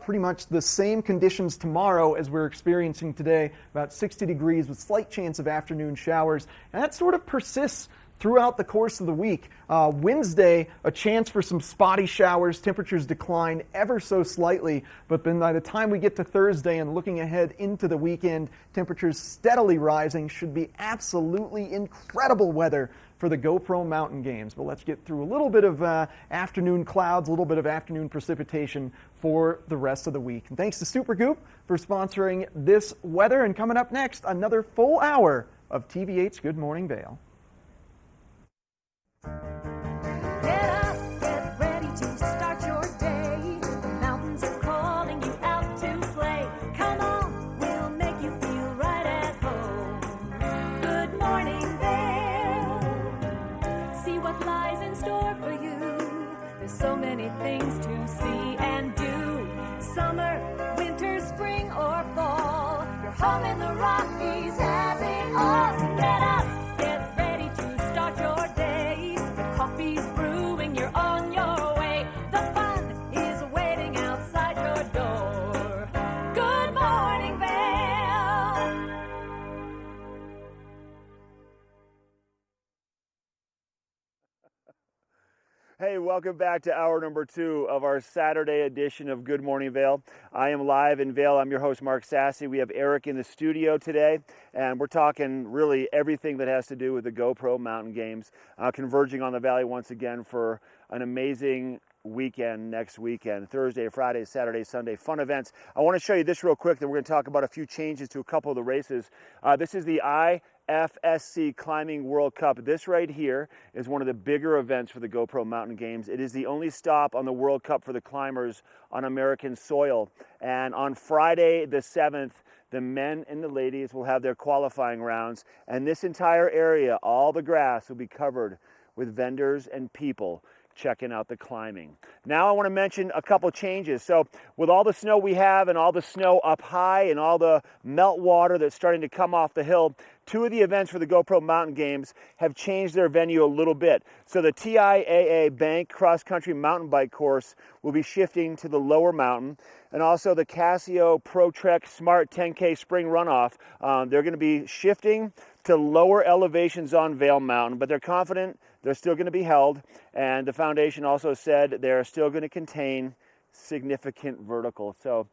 pretty much the same conditions tomorrow as we're experiencing today, about 60 degrees with slight chance of afternoon showers. And that sort of persists throughout the course of the week. Wednesday, a chance for some spotty showers. Temperatures decline ever so slightly, but then by the time we get to Thursday and looking ahead into the weekend, temperatures steadily rising. Should be absolutely incredible weather for the GoPro Mountain Games. But let's get through a little bit of afternoon clouds, a little bit of afternoon precipitation for the rest of the week. And thanks to Supergoop for sponsoring this weather. And coming up next, another full hour of TV8's Good Morning Vail. Get up, get ready to start your day. The mountains are calling you out to play. Come on, we'll make you feel right at home. Good morning, Vail. See what lies in store for you. There's so many things to see and do. Summer, winter, spring, or fall. Your home in the Rockies has it all. So get up, get ready to start your day. Coffee's brewing, you're on your way. The fun is waiting outside your door. Good morning, Vail. welcome back to hour number 2 of our Saturday edition of Good Morning Vail. I am live in Vail. I'm your host, Mark Sassy. We have Eric in the studio today, and we're talking really everything that has to do with the GoPro Mountain Games, converging on the Valley once again for an amazing weekend next weekend, Thursday, Friday, Saturday, Sunday, fun events. I want to show you this real quick, then we're going to talk about a few changes to a couple of the races. This is the IFSC Climbing World Cup. This right here is one of the bigger events for the GoPro Mountain Games. It is the only stop on the World Cup for the climbers on American soil. And on Friday the 7th, the men and the ladies will have their qualifying rounds. And this entire area, all the grass, will be covered with vendors and people checking out the climbing. Now I want to mention a couple changes. So with all the snow we have and all the snow up high and all the melt water that's starting to come off the hill, 2 of the events for the GoPro Mountain Games have changed their venue a little bit. So the TIAA Bank Cross Country Mountain Bike Course will be shifting to the lower mountain, and also the Casio Pro Trek Smart 10K Spring Runoff. They're going to be shifting to lower elevations on Vail Mountain, but they're confident they're still going to be held, and the foundation also said they're still going to contain significant vertical. So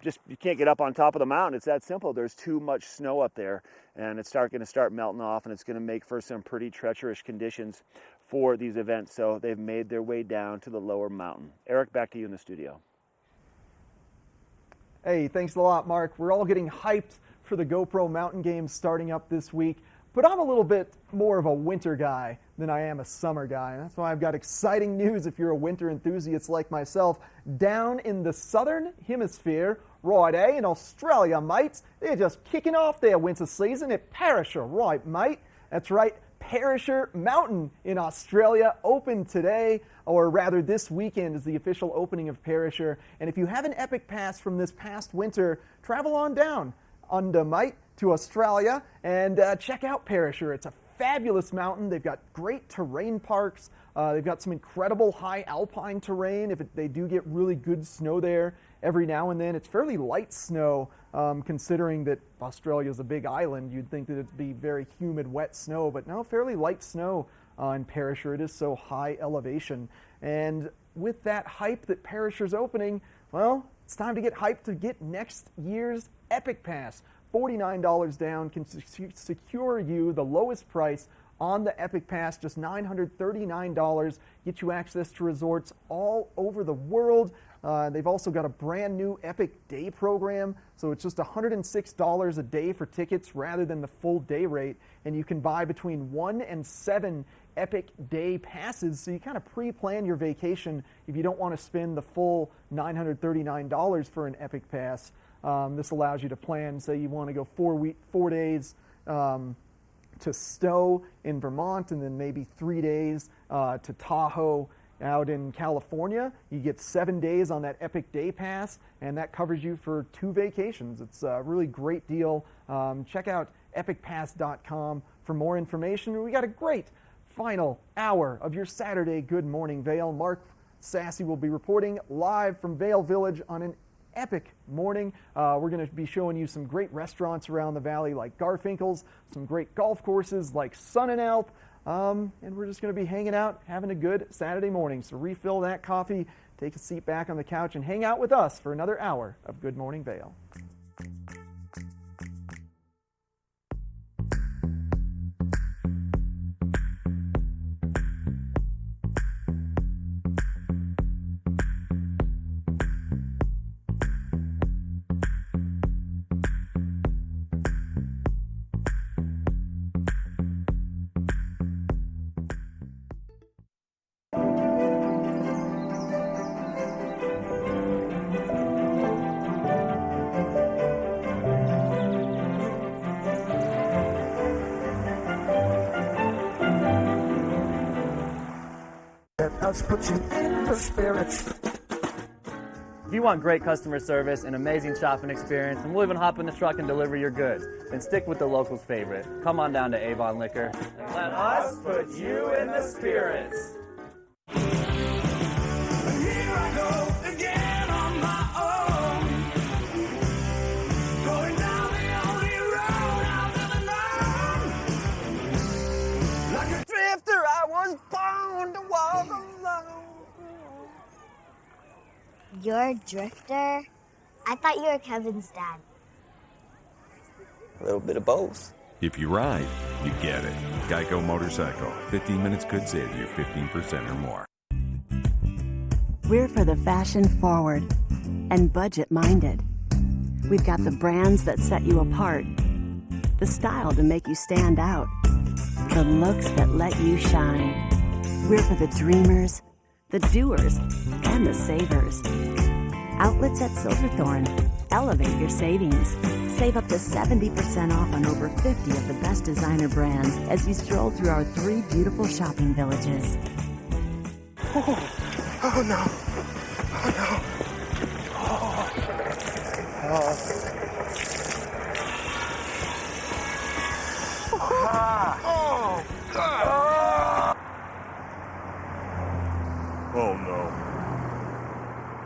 just you can't get up on top of the mountain. It's that simple. There's too much snow up there, and it's going to start melting off, and it's going to make for some pretty treacherous conditions for these events. So they've made their way down to the lower mountain. Eric, back to you in the studio. Hey, thanks a lot, Mark. We're all getting hyped for the GoPro Mountain Games starting up this week, but I'm a little bit more of a winter guy than I am a summer guy. And that's why I've got exciting news if you're a winter enthusiast like myself. Down in the southern hemisphere, right, in Australia, mates, they're just kicking off their winter season at Perisher, right, mate? That's right, Perisher Mountain in Australia open today, or rather this weekend is the official opening of Perisher. And if you have an Epic Pass from this past winter, travel on down under, mate, to Australia and check out Perisher. It's a fabulous mountain. They've got great terrain parks. They've got some incredible high alpine terrain. They do get really good snow there every now and then. It's fairly light snow, considering that Australia is a big island. You'd think that it'd be very humid, wet snow, but no, fairly light snow in Perisher. It is so high elevation. And with that hype that Perisher's opening, well, it's time to get hyped to get next year's Epic Pass. $49 down can secure you the lowest price on the Epic Pass, just $939, get you access to resorts all over the world. They've also got a brand new Epic Day program, so it's just $106 a day for tickets rather than the full day rate, and you can buy between 1 and 7 Epic Day passes, so you kind of pre-plan your vacation if you don't want to spend the full $939 for an Epic Pass. This allows you to plan, say you want to go 4 days to Stowe in Vermont, and then maybe 3 days to Tahoe out in California. You get 7 days on that Epic Day Pass, and that covers you for 2 vacations. It's a really great deal. Check out epicpass.com for more information. We got a great final hour of your Saturday Good Morning Vail. Mark Sassy will be reporting live from Vail Village on an epic morning. We're going to be showing you some great restaurants around the valley like Garfinkel's, some great golf courses like Sun and Alp, and we're just going to be hanging out, having a good Saturday morning. So refill that coffee, take a seat back on the couch, and hang out with us for another hour of Good Morning Vail. Let's put you in the spirits. If you want great customer service and amazing shopping experience, and we'll even hop in the truck and deliver your goods, then stick with the locals' favorite. Come on down to Avon Liquor. Let us put you in the spirits. Here I go again on my own, going down the only road I've ever known. Like a drifter, I was born to walk alone. You're a drifter? I thought you were Kevin's dad. A little bit of both. If you ride, you get it. Geico Motorcycle. 15 minutes could save you 15% or more. We're for the fashion forward and budget minded. We've got the brands that set you apart, the style to make you stand out, the looks that let you shine. We're for the dreamers, the doers, and the savers. Outlets at Silverthorne. Elevate your savings. Save up to 70% off on over 50 of the best designer brands as you stroll through our 3 beautiful shopping villages. Oh no. Oh no. Oh no.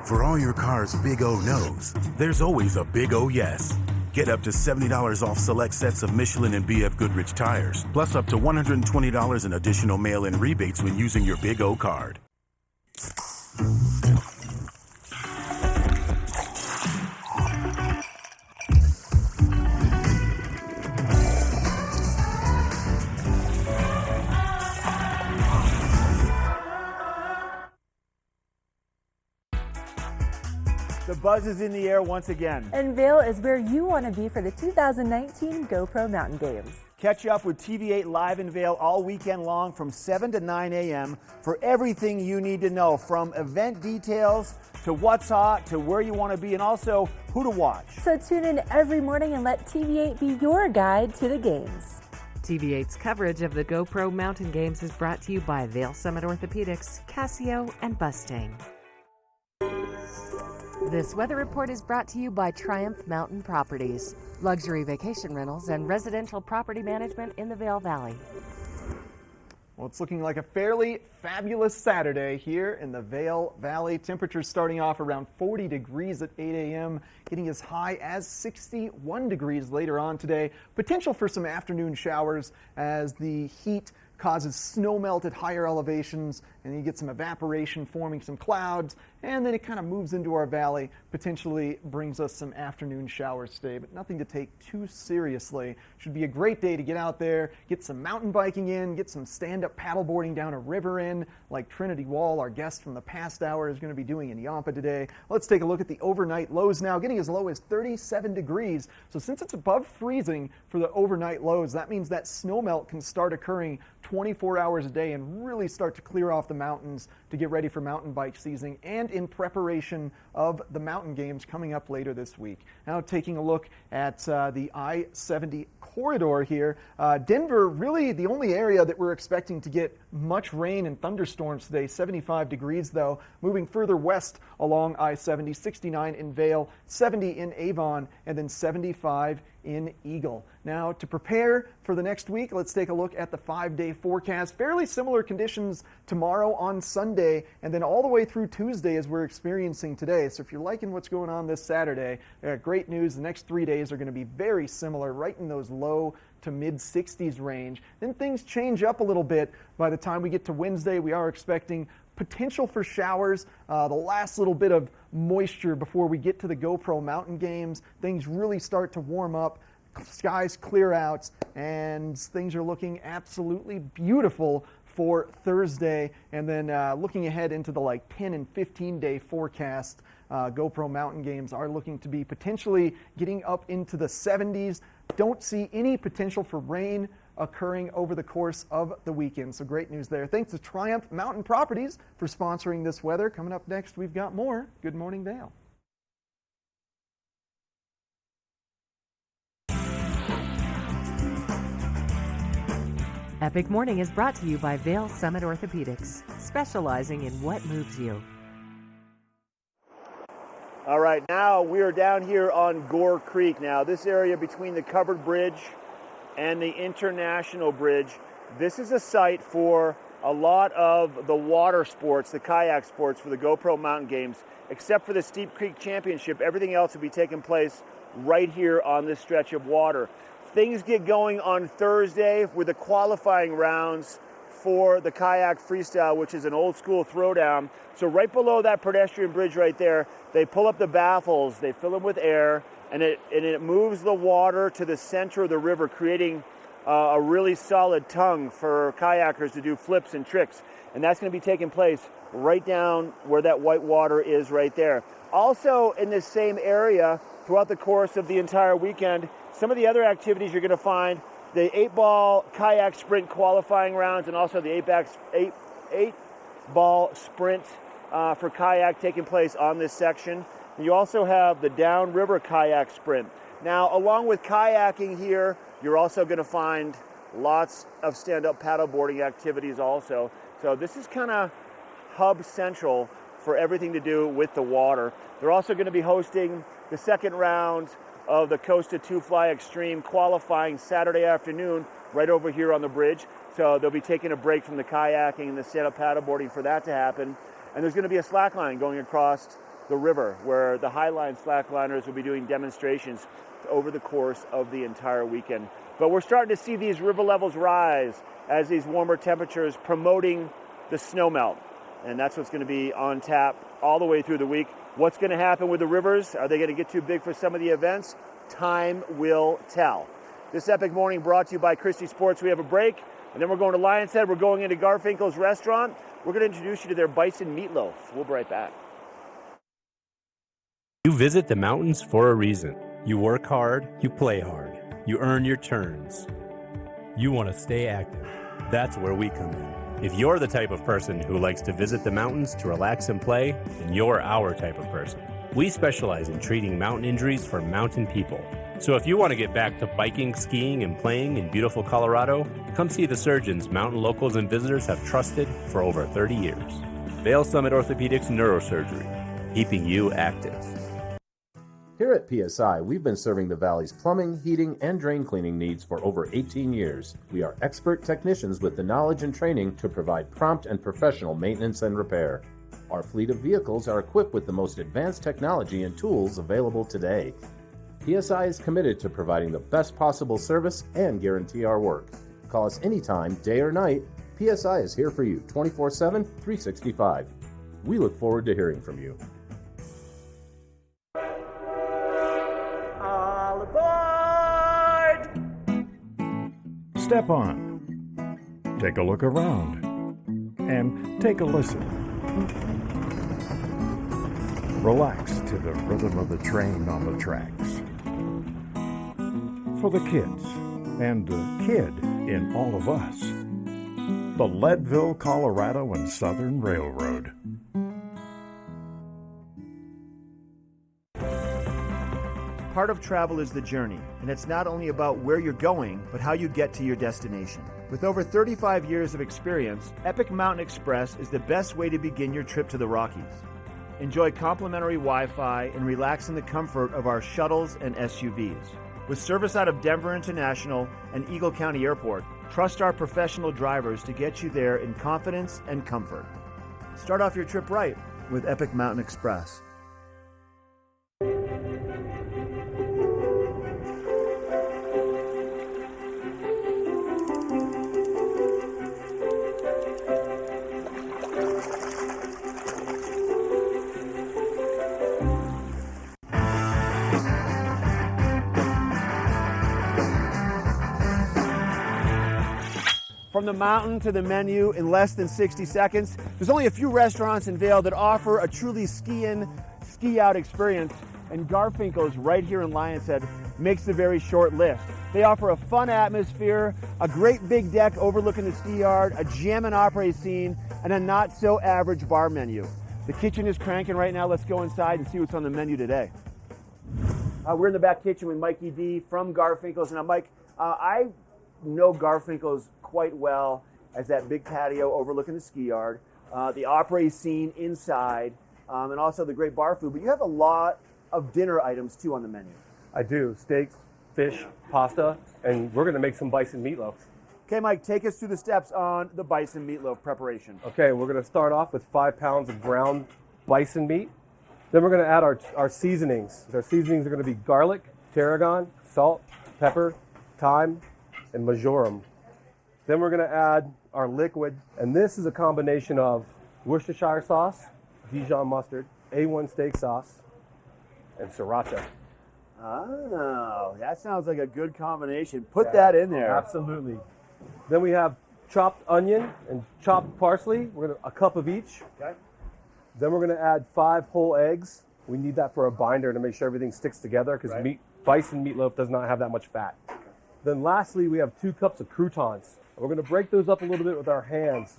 For all your car's Big O no's, there's always a Big O yes. Get up to $70 off select sets of Michelin and BF Goodrich tires, plus up to $120 in additional mail-in rebates when using your Big O card. The buzz is in the air once again. And Vail is where you want to be for the 2019 GoPro Mountain Games. Catch up with TV8 Live in Vail all weekend long from 7 to 9 a.m. for everything you need to know, from event details to what's hot to where you want to be and also who to watch. So tune in every morning and let TV8 be your guide to the games. TV8's coverage of the GoPro Mountain Games is brought to you by Vail Summit Orthopedics, Casio, and Bustang. This weather report is brought to you by Triumph Mountain Properties, luxury vacation rentals and residential property management in the Vail Valley. Well, it's looking like a fairly fabulous Saturday here in the Vail Valley. Temperatures starting off around 40 degrees at 8 a.m., getting as high as 61 degrees later on today. Potential for some afternoon showers as the heat causes snow melt at higher elevations, and you get some evaporation forming some clouds, and then it kind of moves into our valley, potentially brings us some afternoon showers today, but nothing to take too seriously. Should be a great day to get out there, get some mountain biking in, get some stand-up paddleboarding down a river in, like Trinity Wall, our guest from the past hour, is going to be doing in Yampa today. Let's take a look at the overnight lows now, getting as low as 37 degrees. So since it's above freezing for the overnight lows, that means that snow melt can start occurring 24 hours a day and really start to clear off the mountains to get ready for mountain bike season and in preparation of the mountain games coming up later this week. Now taking a look at the I-70 corridor here. Denver, really the only area that we're expecting to get much rain and thunderstorms today. 75 degrees though. Moving further west along I-70, 69 in Vail, 70 in Avon, and then 75 in Eagle. Now to prepare for the next week, let's take a look at the 5-day forecast. Fairly similar conditions tomorrow on Sunday and then all the way through Tuesday as we're experiencing today. So if you're liking what's going on this Saturday, great news. The next 3 days are going to be very similar, right in those low to mid 60s range. Then things change up a little bit by the time we get to Wednesday. We are expecting potential for showers, the last little bit of moisture before we get to the GoPro Mountain Games. Things really start to warm up, skies clear out, and things are looking absolutely beautiful for Thursday. And then looking ahead into the like 10 and 15 day forecast, GoPro Mountain Games are looking to be potentially getting up into the 70s. Don't see any potential for rain occurring over the course of the weekend. So great news there. Thanks to Triumph Mountain Properties for sponsoring this weather. Coming up next, we've got more Good Morning Vail. Epic Morning is brought to you by Vail Summit Orthopedics, specializing in what moves you. All right, now we are down here on Gore Creek. Now, this area between the covered bridge and the International Bridge, this is a site for a lot of the water sports, the kayak sports for the GoPro Mountain Games. Except for the Steep Creek Championship, everything else will be taking place right here on this stretch of water. Things get going on Thursday with the qualifying rounds for the kayak freestyle, which is an old school throwdown. So right below that pedestrian bridge right there, they pull up the baffles, they fill them with air, and it moves the water to the center of the river, creating a really solid tongue for kayakers to do flips and tricks. And that's going to be taking place right down where that white water is right there. Also in this same area, throughout the course of the entire weekend, some of the other activities you're going to find, the 8-ball kayak sprint qualifying rounds, and also the 8-ball sprint for kayak taking place on this section. And you also have the downriver kayak sprint. Now, along with kayaking here, you're also going to find lots of stand-up paddleboarding activities also. So this is kind of hub central for everything to do with the water. They're also going to be hosting the second round of the Costa 2 Fly Extreme qualifying Saturday afternoon right over here on the bridge. So they'll be taking a break from the kayaking and the stand-up paddleboarding for that to happen. And there's going to be a slack line going across the river where the Highline slackliners will be doing demonstrations over the course of the entire weekend. But we're starting to see these river levels rise as these warmer temperatures promoting the snowmelt. And that's what's going to be on tap all the way through the week. What's going to happen with the rivers? Are they going to get too big for some of the events? Time will tell. This Epic Morning brought to you by Christie Sports. We have a break, and then we're going to Lion's Head. We're going into Garfinkel's restaurant. We're going to introduce you to their bison meatloaf. We'll be right back. You visit the mountains for a reason. You work hard, you play hard, you earn your turns. You want to stay active. That's where we come in. If you're the type of person who likes to visit the mountains to relax and play, then you're our type of person. We specialize in treating mountain injuries for mountain people. So if you want to get back to biking, skiing, and playing in beautiful Colorado, come see the surgeons mountain locals and visitors have trusted for over 30 years. Vail Summit Orthopedics Neurosurgery, keeping you active. Here at PSI, we've been serving the Valley's plumbing, heating, and drain cleaning needs for over 18 years. We are expert technicians with the knowledge and training to provide prompt and professional maintenance and repair. Our fleet of vehicles are equipped with the most advanced technology and tools available today. PSI is committed to providing the best possible service and guarantee our work. Call us anytime, day or night. PSI is here for you 24/7, 365. We look forward to hearing from you. All aboard! Step on. Take a look around. And take a listen. Relax to the rhythm of the train on the tracks. For the kids, and the kid in all of us. The Leadville, Colorado and Southern Railroad. Part of travel is the journey, and it's not only about where you're going, but how you get to your destination. With over 35 years of experience, Epic Mountain Express is the best way to begin your trip to the Rockies. Enjoy complimentary Wi-Fi and relax in the comfort of our shuttles and SUVs. With service out of Denver International and Eagle County Airport, trust our professional drivers to get you there in confidence and comfort. Start off your trip right with Epic Mountain Express. From the mountain to the menu in less than 60 seconds. There's only a few restaurants in Vail that offer a truly ski-in, ski-out experience, and Garfinkel's right here in Lion's Head makes the very short list. They offer a fun atmosphere, a great big deck overlooking the ski yard, a jam and opera scene, and a not-so-average bar menu. The kitchen is cranking right now. Let's go inside and see what's on the menu today. We're in the back kitchen with Mikey D from Garfinkel's. Now, Mike, I know Garfinkel's quite well as that big patio overlooking the ski yard, the opera scene inside, and also the great bar food. But you have a lot of dinner items too on the menu. I do. Steaks, fish, pasta, and we're going to make some bison meatloaf. Okay, Mike, take us through the steps on the bison meatloaf preparation. Okay, we're going to start off with 5 pounds of ground bison meat. Then we're going to add our seasonings. Our seasonings are going to be garlic, tarragon, salt, pepper, thyme, and marjoram. Then we're going to add our liquid, and this is a combination of Worcestershire sauce, Dijon mustard, A1 steak sauce, and sriracha. Oh, that sounds like a good combination. Put that in there. Absolutely. Then we have chopped onion and chopped parsley. We're gonna a cup of each. Okay. Then we're going to add 5 whole eggs. We need that for a binder to make sure everything sticks together because bison meatloaf does not have that much fat. Then lastly, we have 2 cups of croutons. We're going to break those up a little bit with our hands.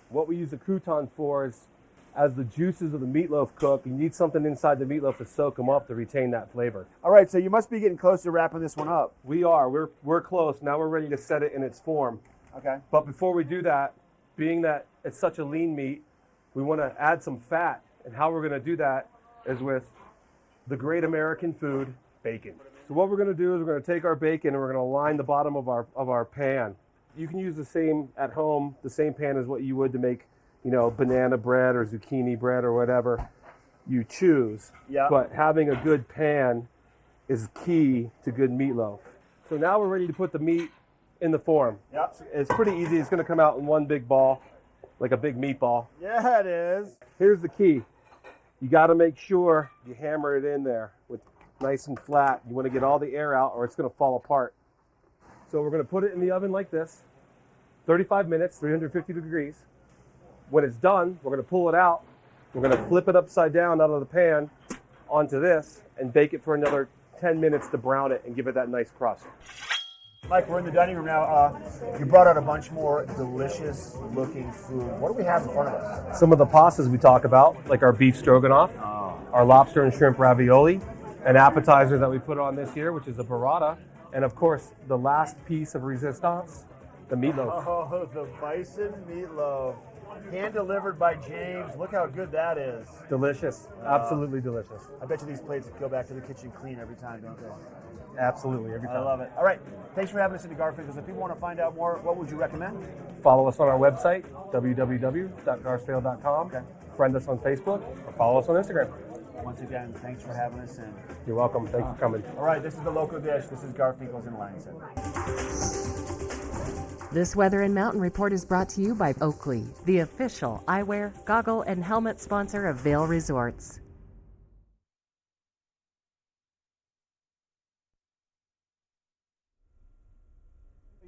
What we use the crouton for is, as the juices of the meatloaf cook, you need something inside the meatloaf to soak them up to retain that flavor. All right, so you must be getting close to wrapping this one up. We are. We're close. Now we're ready to set it in its form. Okay. But before we do that, being that it's such a lean meat, we want to add some fat. And how we're going to do that is with the great American food, bacon. So what we're going to do is we're going to take our bacon and we're going to line the bottom of our pan. You can use the same at home, the same pan as what you would to make, banana bread or zucchini bread or whatever you choose. Yeah. But having a good pan is key to good meatloaf. So now we're ready to put the meat in the form. Yep. It's pretty easy. It's going to come out in one big ball, like a big meatball. Yeah, it is. Here's the key. You got to make sure you hammer it in there with nice and flat. You want to get all the air out or it's going to fall apart. So we're going to put it in the oven like this, 35 minutes, 350 degrees. When it's done, we're going to pull it out. We're going to flip it upside down out of the pan onto this and bake it for another 10 minutes to brown it and give it that nice crust. Mike, we're in the dining room now. You brought out a bunch more delicious looking food. What do we have in front of us? Some of the pastas we talk about, like our beef stroganoff, our lobster and shrimp ravioli, an appetizer that we put on this year, which is a burrata, and of course, the last piece of resistance, the meatloaf. Oh, the bison meatloaf. Hand delivered by James. Look how good that is. Delicious. Absolutely delicious. I bet you these plates go back to the kitchen clean every time, don't they? Absolutely, every time. I love it. All right. Thanks for having us into Garfinkel's. If people want to find out more, what would you recommend? Follow us on our website, www.garsdale.com. Okay. Friend us on Facebook or follow us on Instagram. Once again, thanks for having us in. You're welcome. Thanks for coming. All right, this is the local dish. This is Garfinkel's in Langston. This Weather and Mountain Report is brought to you by Oakley, the official eyewear, goggle, and helmet sponsor of Vail Resorts.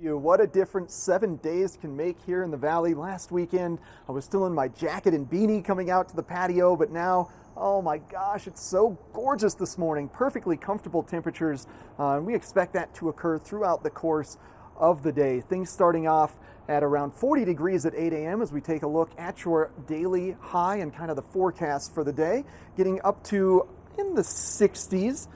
What a difference 7 days can make here in the valley. Last weekend, I was still in my jacket and beanie coming out to the patio, but now, oh my gosh, it's so gorgeous this morning. Perfectly comfortable temperatures, and we expect that to occur throughout the course of the day. Things starting off at around 40 degrees at 8 a.m. as we take a look at your daily high and kind of the forecast for the day, getting up to in the 60s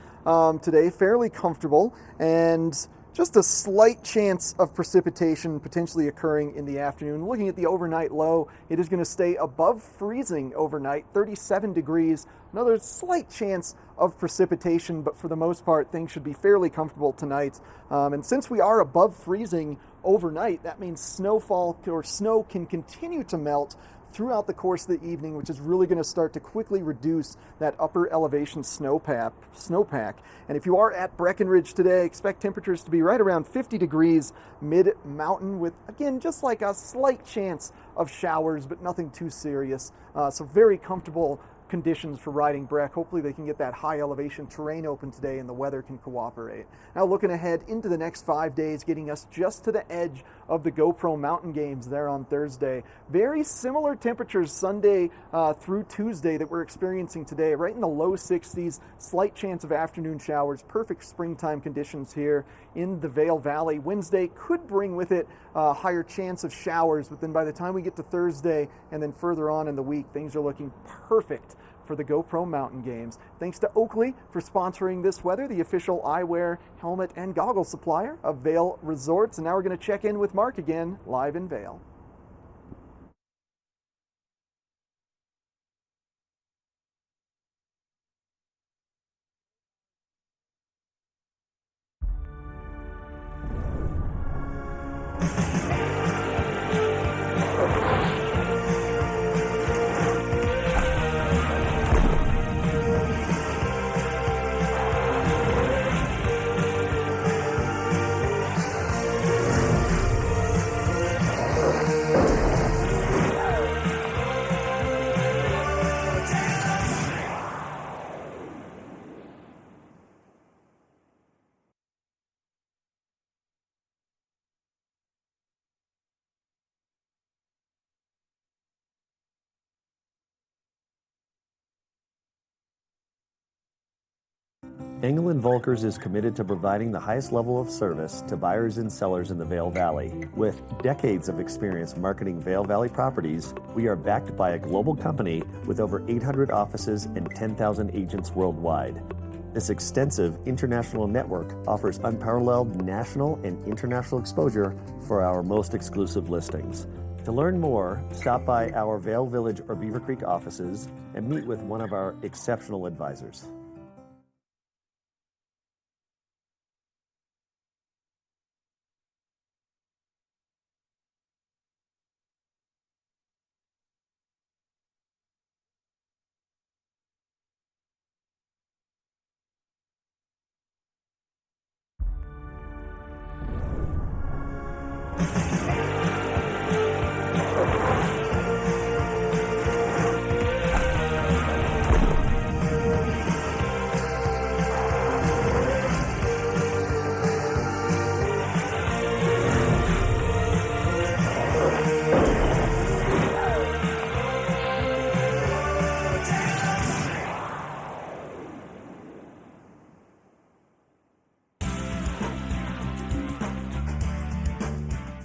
today, fairly comfortable, and just a slight chance of precipitation potentially occurring in the afternoon. Looking at the overnight low, it is going to stay above freezing overnight, 37 degrees. Another slight chance of precipitation, but for the most part, things should be fairly comfortable tonight. And since we are above freezing overnight, that means snowfall or snow can continue to melt throughout the course of the evening, which is really going to start to quickly reduce that upper elevation snowpack. And if you are at Breckenridge today, expect temperatures to be right around 50 degrees mid-mountain with, again, just like a slight chance of showers, but nothing too serious. So very comfortable conditions for riding Breck. Hopefully they can get that high elevation terrain open today and the weather can cooperate. Now looking ahead into the next 5 days, getting us just to the edge of the GoPro Mountain Games there on Thursday. Very similar temperatures Sunday through Tuesday that we're experiencing today, right in the low 60s, slight chance of afternoon showers, perfect springtime conditions here in the Vail Valley. Wednesday could bring with it a higher chance of showers, but then by the time we get to Thursday and then further on in the week, things are looking perfect for the GoPro Mountain Games. Thanks to Oakley for sponsoring this weather, the official eyewear, helmet, and goggle supplier of Vail Resorts. And now we're going to check in with Mark again, live in Vail. Engel & Volkers is committed to providing the highest level of service to buyers and sellers in the Vail Valley. With decades of experience marketing Vail Valley properties, we are backed by a global company with over 800 offices and 10,000 agents worldwide. This extensive international network offers unparalleled national and international exposure for our most exclusive listings. To learn more, stop by our Vail Village or Beaver Creek offices and meet with one of our exceptional advisors.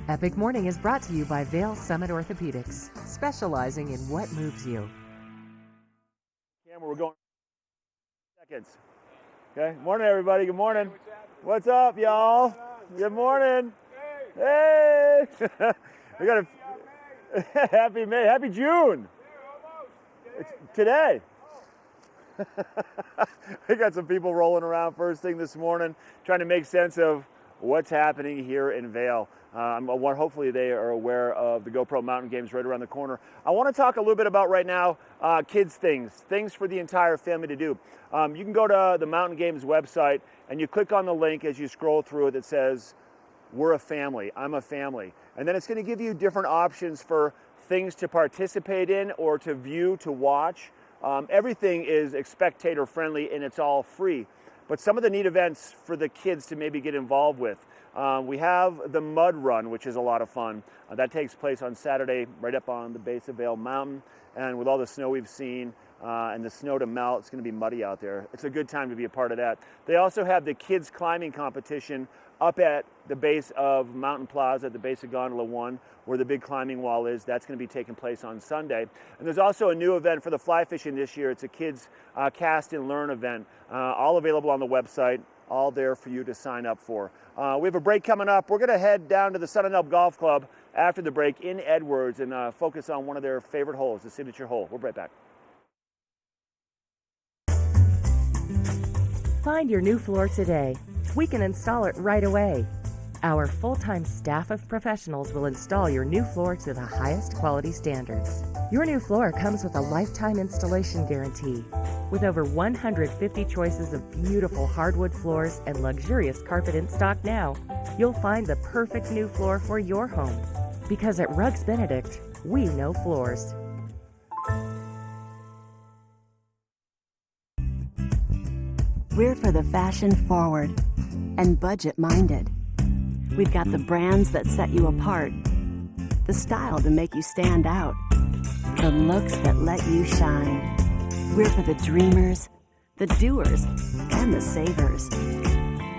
Epic Morning is brought to you by Vail Summit Orthopedics, specializing in what moves you. Camera, we're going seconds. Okay, morning everybody, good morning. What's up, y'all? Good morning. Hey! We got a happy May, happy June. It's today. We got some people rolling around first thing this morning, trying to make sense of what's happening here in Vail. Hopefully they are aware of the GoPro Mountain Games right around the corner. I want to talk a little bit about right now kids things for the entire family to do. You can go to the Mountain Games website and you click on the link as you scroll through it that says, we're a family, I'm a family. And then it's going to give you different options for things to participate in or to view, to watch. Everything is spectator friendly and it's all free. But some of the neat events for the kids to maybe get involved with. We have the Mud Run, which is a lot of fun. That takes place on Saturday right up on the base of Vail Mountain. And with all the snow we've seen and the snow to melt, it's going to be muddy out there. It's a good time to be a part of that. They also have the kids climbing competition up at the base of Mountain Plaza, at the base of Gondola 1, where the big climbing wall is. That's going to be taking place on Sunday. And there's also a new event for the fly fishing this year. It's a kids cast and learn event, all available on the website, all there for you to sign up for. We have a break coming up. We're going to head down to the Sun and Elk Golf Club after the break in Edwards and focus on one of their favorite holes, the signature hole. We'll be right back. Find your new floor today. We can install it right away. Our full-time staff of professionals will install your new floor to the highest quality standards. Your new floor comes with a lifetime installation guarantee. With over 150 choices of beautiful hardwood floors and luxurious carpet in stock now, you'll find the perfect new floor for your home. Because at Rugs Benedict, we know floors. We're for the fashion forward and budget minded. We've got the brands that set you apart, the style to make you stand out, the looks that let you shine. We're for the dreamers, the doers, and the savers.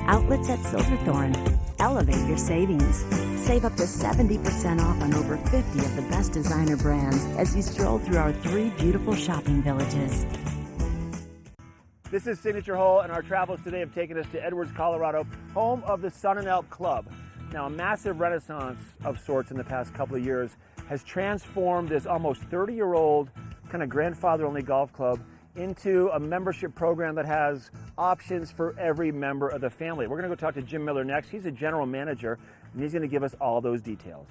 Outlets at Silverthorne. Elevate your savings. Save up to 70% off on over 50 of the best designer brands as you stroll through our 3 beautiful shopping villages. This is Signature Hole, and our travels today have taken us to Edwards, Colorado, home of the Sun and Elk Club. Now, a massive renaissance of sorts in the past couple of years has transformed this almost 30-year-old kind of grandfather-only golf club into a membership program that has options for every member of the family. We're going to go talk to Jim Miller next. He's a general manager, and he's going to give us all those details.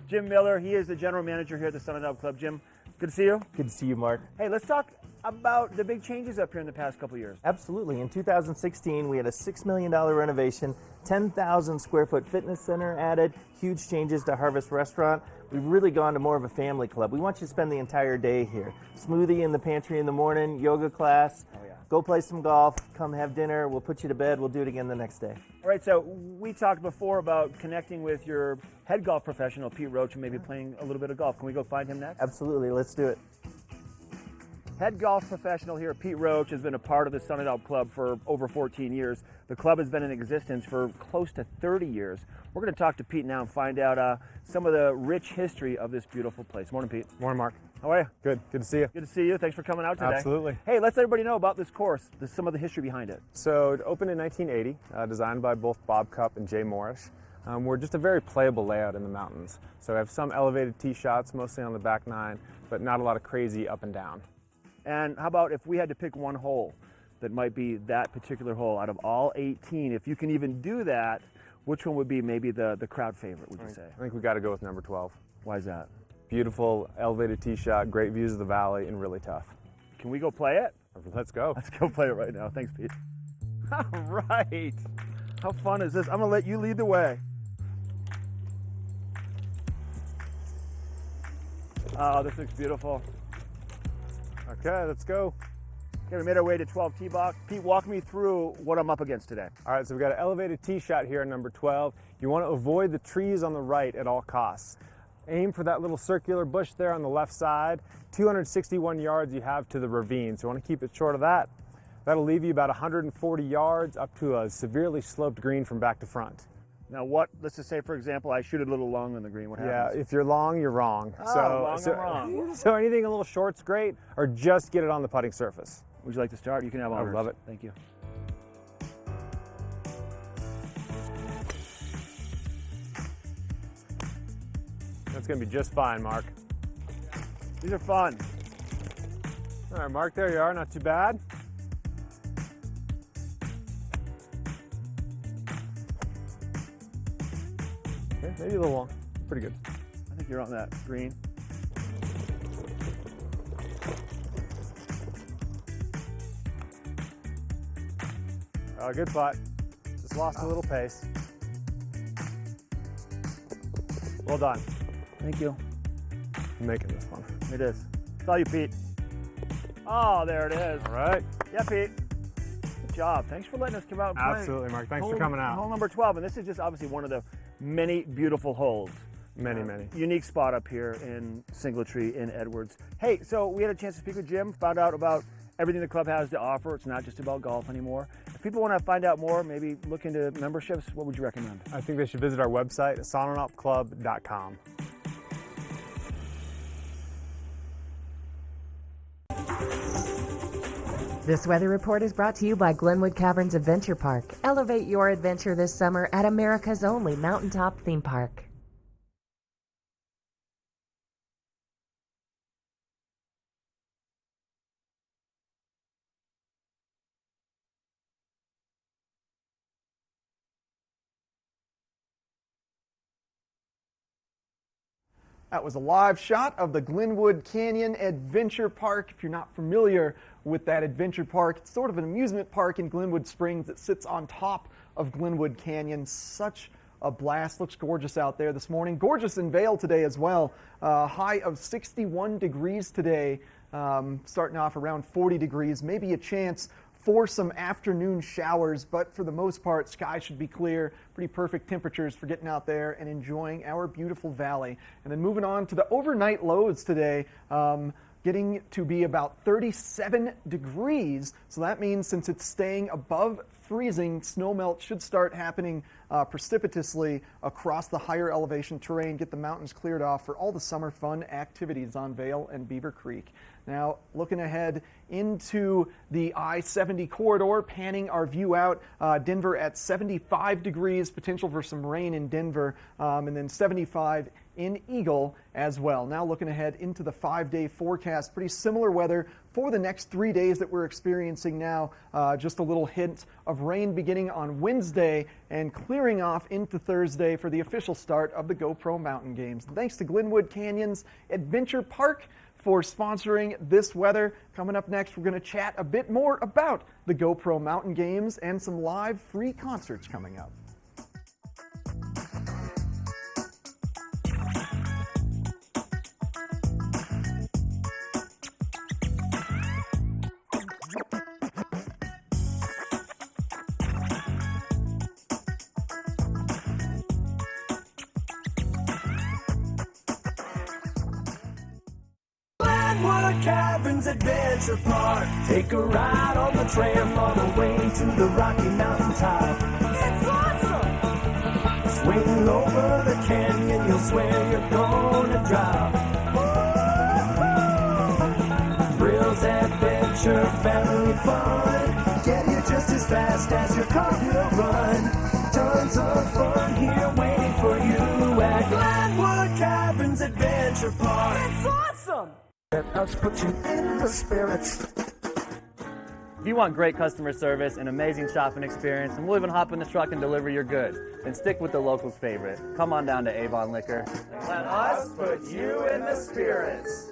Jim Miller, he is the general manager here at the Sun and Elk Club. Jim, good to see you. Good to see you, Mark. Hey, let's talk about the big changes up here in the past couple of years. Absolutely. In 2016, we had a $6 million renovation, 10,000 square foot fitness center added, huge changes to Harvest Restaurant. We've really gone to more of a family club. We want you to spend the entire day here. Smoothie in the pantry in the morning, yoga class, go play some golf, come have dinner, we'll put you to bed, we'll do it again the next day. All right, so we talked before about connecting with your head golf professional, Pete Roach, and maybe playing a little bit of golf. Can we go find him next? Absolutely, let's do it. Head golf professional here, Pete Roach, has been a part of the Sunnydale Club for over 14 years. The club has been in existence for close to 30 years. We're going to talk to Pete now and find out some of the rich history of this beautiful place. Morning, Pete. Morning, Mark. How are you? Good. Good to see you. Good to see you. Thanks for coming out today. Absolutely. Hey, let's let everybody know about this course, some of the history behind it. So it opened in 1980, designed by both Bob Cupp and Jay Morrish. We're just a very playable layout in the mountains. So we have some elevated tee shots, mostly on the back nine, but not a lot of crazy up and down. And how about if we had to pick one hole that might be that particular hole out of all 18, if you can even do that, which one would be maybe the crowd favorite, would you say? I think we got to go with number 12. Why is that? Beautiful elevated tee shot, great views of the valley, and really tough. Can we go play it? Let's go. Let's go play it right now. Thanks, Pete. All right. How fun is this? I'm going to let you lead the way. Oh, this looks beautiful. Okay, let's go. Okay, we made our way to 12 tee box. Pete, walk me through what I'm up against today. All right, so we've got an elevated tee shot here at number 12. You want to avoid the trees on the right at all costs. Aim for that little circular bush there on the left side. 261 yards you have to the ravine, so you want to keep it short of that. That'll leave you about 140 yards up to a severely sloped green from back to front. Now let's just say, for example, I shoot it a little long on the green. What happens? Yeah, if you're long, you're wrong. Oh, I'm wrong. So anything a little short's great, or just get it on the putting surface. Would you like to start? You can have honors. I love it. Thank you. That's going to be just fine, Mark. These are fun. All right, Mark, there you are. Not too bad. Okay, maybe a little long. Pretty good. I think you're on that green. Good putt. Just lost a little pace. Well done. Thank you. I'm making this one. It is. It's all you, Pete. Oh, there it is. All right. Yeah, Pete. Good job. Thanks for letting us come out and play. Absolutely, Mark. Thanks for coming out. Hole number 12, and this is just obviously one of the many beautiful holes. Many. Unique spot up here in Singletree in Edwards. Hey, so we had a chance to speak with Jim, found out about everything the club has to offer. It's not just about golf anymore. If people want to find out more, maybe look into memberships, what would you recommend? I think they should visit our website, sonanopclub.com. This weather report is brought to you by Glenwood Caverns Adventure Park. Elevate your adventure this summer at America's only mountaintop theme park. That was a live shot of the Glenwood Canyon Adventure Park. If you're not familiar with that adventure park, it's sort of an amusement park in Glenwood Springs that sits on top of Glenwood Canyon. Such a blast. Looks gorgeous out there this morning. Gorgeous in Vail today as well. High of 61 degrees today, starting off around 40 degrees. Maybe a chance for some afternoon showers, but for the most part, skies should be clear. Pretty perfect temperatures for getting out there and enjoying our beautiful valley. And then moving on to the overnight lows today, getting to be about 37 degrees. So that means since it's staying above freezing, snowmelt should start happening precipitously across the higher elevation terrain, get the mountains cleared off for all the summer fun activities on Vail and Beaver Creek. Now, looking ahead into the I-70 corridor, panning our view out, Denver at 75 degrees, potential for some rain in Denver, and then 75 in Eagle as well. Now looking ahead into the 5-day forecast, pretty similar weather for the next 3 days that we're experiencing now. Just a little hint of rain beginning on Wednesday and clearing off into Thursday for the official start of the GoPro Mountain Games. Thanks to Glenwood Canyons Adventure Park for sponsoring this weather. Coming up next, we're going to chat a bit more about the GoPro Mountain Games and some live free concerts coming up. Cabins Adventure Park. Take a ride on the tram all the way to the Rocky Mountain top. It's awesome! Swing over the canyon, you'll swear you're gonna drop. Thrills, adventure, family fun. Get here just as fast as your car will run. Tons of fun here waiting for you at Glenwood Cabins Adventure Park. It's awesome! Let us put you in the spirits. If you want great customer service and amazing shopping experience, and we'll even hop in the truck and deliver your goods, then stick with the locals' favorite. Come on down to Avon Liquor. Let us put you in the spirits.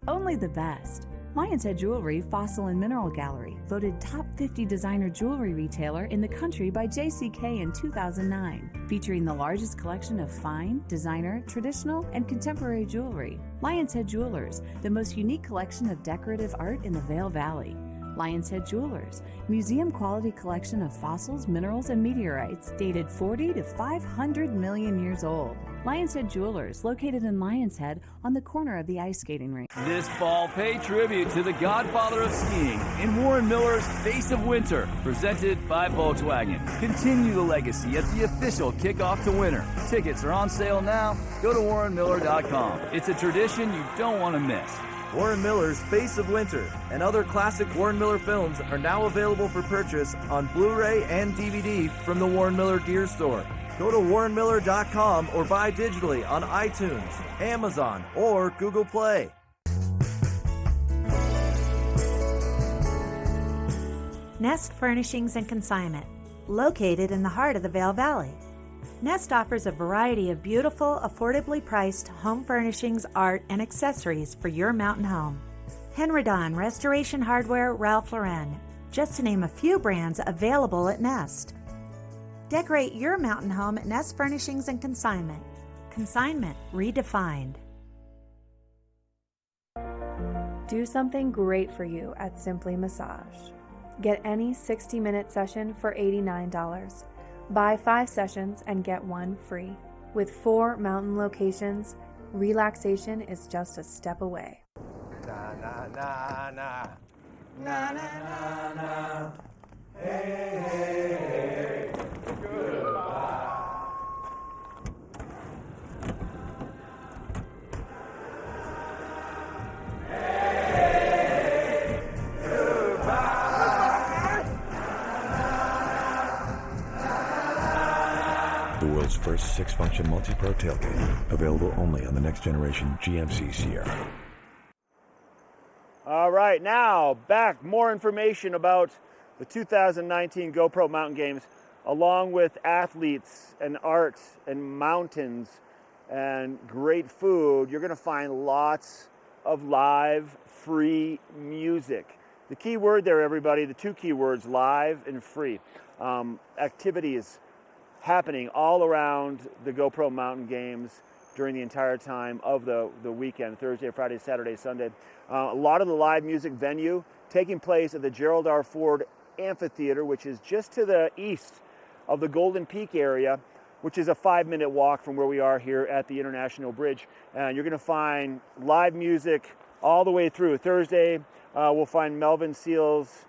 Only the best. Lion's Head Jewelry Fossil and Mineral Gallery, voted top 50 designer jewelry retailer in the country by JCK in 2009, featuring the largest collection of fine, designer, traditional, and contemporary jewelry. Lion's Head Jewelers, the most unique collection of decorative art in the Vail Valley. Lion's Head Jewelers, museum quality collection of fossils, minerals, and meteorites dated 40 to 500 million years old. Lion's Head Jewelers, located in Lion's Head on the corner of the ice skating rink. This fall, pay tribute to the godfather of skiing in Warren Miller's Face of Winter, presented by Volkswagen. Continue the legacy at the official kickoff to winter. Tickets are on sale now. Go to warrenmiller.com. It's a tradition you don't want to miss. Warren Miller's Face of Winter and other classic Warren Miller films are now available for purchase on Blu-ray and DVD from the Warren Miller Gear Store. Go to warrenmiller.com or buy digitally on iTunes, Amazon, or Google Play. Nest Furnishings and Consignment, located in the heart of the Vail Valley. Nest offers a variety of beautiful, affordably priced home furnishings, art, and accessories for your mountain home. Henredon, Restoration Hardware, Ralph Lauren, just to name a few brands available at Nest. Decorate your mountain home at Nest Furnishings and Consignment. Consignment redefined. Do something great for you at Simply Massage. Get any 60-minute session for $89. Buy 5 sessions and get 1 free. With 4 mountain locations, relaxation is just a step away. Na na na na. Na na na na. Hey, hey, hey. Goodbye. Hey, goodbye. The world's first 6-function multi-pro tailgate, available only on the next generation GMC Sierra. All right, now back. More information about the 2019 GoPro Mountain Games, along with athletes and art and mountains and great food. You're going to find lots of live, free music. The key word there, everybody, the 2 key words, live and free. Activities happening all around the GoPro Mountain Games during the entire time of the weekend, Thursday, Friday, Saturday, Sunday. A lot of the live music venue taking place at the Gerald R. Ford Amphitheater, which is just to the east of the Golden Peak area, which is a 5-minute walk from where we are here at the International Bridge. And you're going to find live music all the way through. Thursday, we'll find Melvin Seals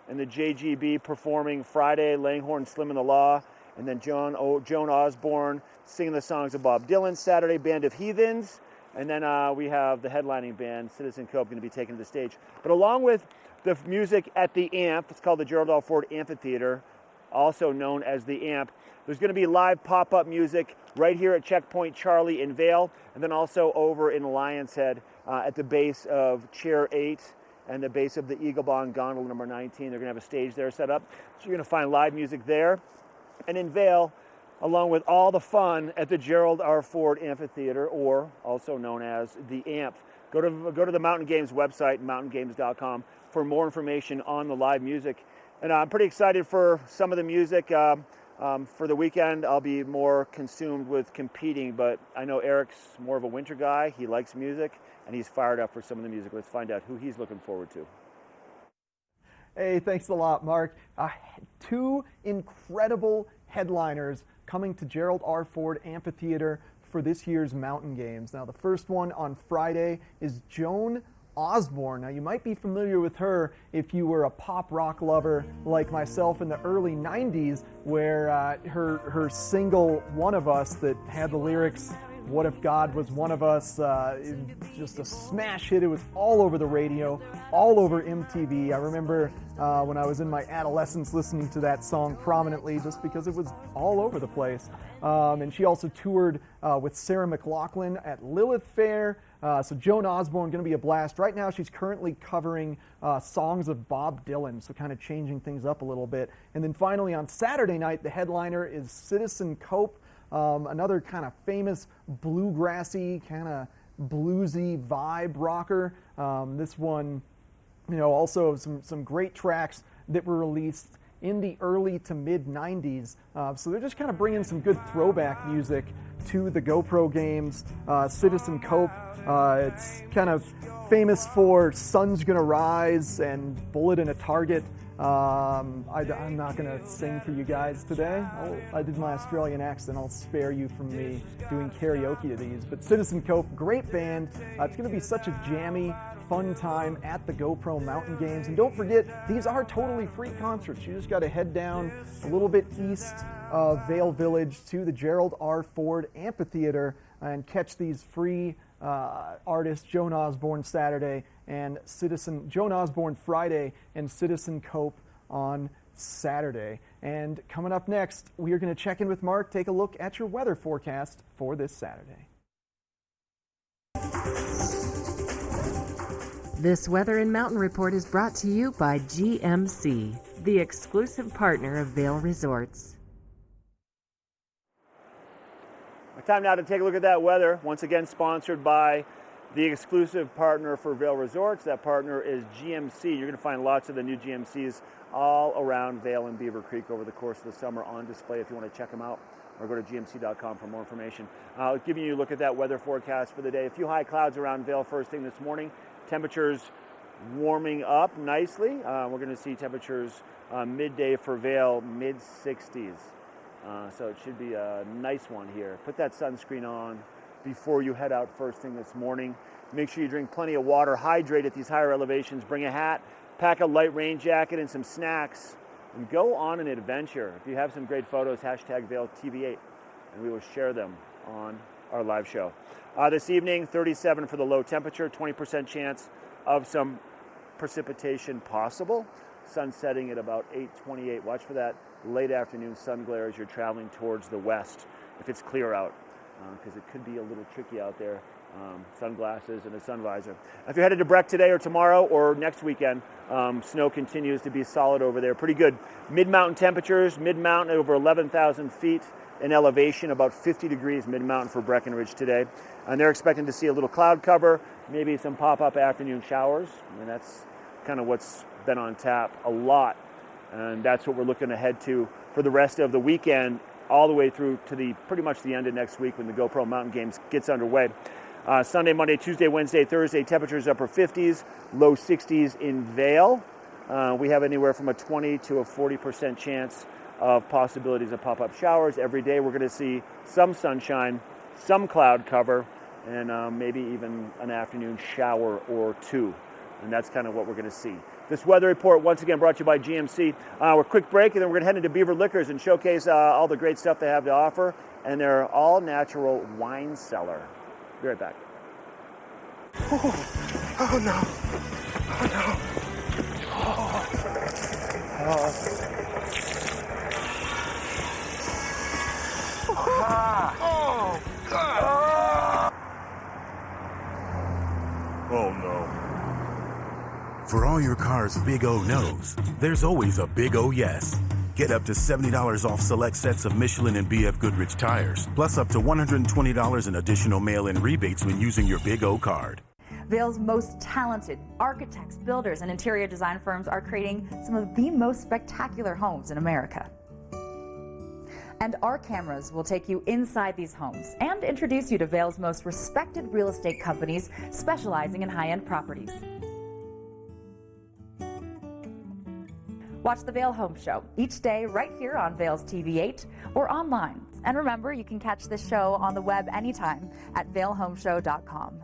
and the JGB performing. Friday, Langhorne Slim and the Law, and then Joan Osborne singing the songs of Bob Dylan. Saturday, Band of Heathens, and then we have the headlining band, Citizen Cope, going to be taken to the stage. But along with the music at the Amp, it's called the Gerald R. Ford Amphitheater, also known as the Amp, there's going to be live pop-up music right here at Checkpoint Charlie in Vail, and then also over in Lion's Head at the base of Chair 8 and the base of the Eagle Bond Gondola number 19. They're going to have a stage there set up. So you're going to find live music there. And in Vail, along with all the fun at the Gerald R. Ford Amphitheater, or also known as the AMP. Go to the Mountain Games website, mountaingames.com, for more information on the live music. And I'm pretty excited for some of the music. For the weekend, I'll be more consumed with competing, but I know Eric's more of a winter guy. He likes music, and he's fired up for some of the music. Let's find out who he's looking forward to. Hey, thanks a lot, Mark. 2 incredible headliners coming to Gerald R. Ford Amphitheater for this year's Mountain Games. Now, the first one on Friday is Joan Osbourne. Now, you might be familiar with her if you were a pop rock lover like myself in the early 90s, where her single One of Us that had the lyrics, "What if God was one of us," just a smash hit. It was all over the radio, all over MTV. I remember when I was in my adolescence listening to that song prominently just because it was all over the place. And she also toured with Sarah McLachlan at Lilith Fair. So Joan Osborne, going to be a blast. Right now she's currently covering songs of Bob Dylan, so kind of changing things up a little bit. And then finally on Saturday night, the headliner is Citizen Cope, another kind of famous bluegrassy, kind of bluesy vibe rocker. This one, also some great tracks that were released in the early to mid 90s. So they're just kind of bringing some good throwback music to the GoPro games. Citizen Cope, it's kind of famous for Sun's Gonna Rise and Bullet in a Target. I'm not going to sing for you guys today. I did my Australian accent. I'll spare you from me doing karaoke to these. But Citizen Cope, great band. It's going to be such a jammy, fun time at the GoPro Mountain Games. And don't forget, these are totally free concerts. You just got to head down a little bit east of Vale Village to the Gerald R. Ford Amphitheater and catch these free artists, Joan Osborne Saturday and Joan Osborne Friday and Citizen Cope on Saturday. And coming up next, we are going to check in with Mark, take a look at your weather forecast for this Saturday. This Weather and Mountain Report is brought to you by GMC, the exclusive partner of Vail Resorts. Time now to take a look at that weather. Once again, sponsored by the exclusive partner for Vail Resorts. That partner is GMC. You're going to find lots of the new GMCs all around Vail and Beaver Creek over the course of the summer on display if you want to check them out, or go to gmc.com for more information. Giving you a look at that weather forecast for the day. A few high clouds around Vail first thing this morning. Temperatures warming up nicely. We're going to see temperatures midday for Vail, mid-60s. So it should be a nice one here. Put that sunscreen on before you head out first thing this morning. Make sure you drink plenty of water, hydrate at these higher elevations, bring a hat, pack a light rain jacket and some snacks, and go on an adventure. If you have some great photos, hashtag VailTV8, and we will share them on our live show. This evening, 37 for the low temperature, 20% chance of some precipitation possible. Sun setting at about 8:28. Watch for that late afternoon sun glare as you're traveling towards the west if it's clear out, because it could be a little tricky out there. Sunglasses and a sun visor. If you're headed to Breck today or tomorrow or next weekend, snow continues to be solid over there. Pretty good. Mid-mountain temperatures, mid-mountain over 11,000 feet in elevation, about 50 degrees mid-mountain for Breckenridge today. And they're expecting to see a little cloud cover, maybe some pop-up afternoon showers, and that's kind of what's been on tap a lot. And that's what we're looking ahead to for the rest of the weekend, all the way through to pretty much the end of next week when the GoPro Mountain Games gets underway. Sunday, Monday, Tuesday, Wednesday, Thursday, temperatures upper 50s, low 60s in Vail. We have anywhere from a 20 to a 40% chance of possibilities of pop-up showers. Every day we're going to see some sunshine, some cloud cover, and maybe even an afternoon shower or two. And that's kind of what we're going to see. This weather report, once again, brought to you by GMC. We're quick break, and then we're going to head into Beaver Liquors and showcase all the great stuff they have to offer, and their all-natural wine cellar. Be right back. Oh no. Oh no. Oh, God. Oh, no. For all your car's Big O no's, there's always a Big O yes. Get up to $70 off select sets of Michelin and BF Goodrich tires, plus up to $120 in additional mail-in rebates when using your Big O card. Vail's most talented architects, builders, and interior design firms are creating some of the most spectacular homes in America. And our cameras will take you inside these homes and introduce you to Vail's most respected real estate companies specializing in high-end properties. Watch the Vail Home Show each day right here on Vail's TV8 or online. And remember, you can catch this show on the web anytime at vailhomeshow.com.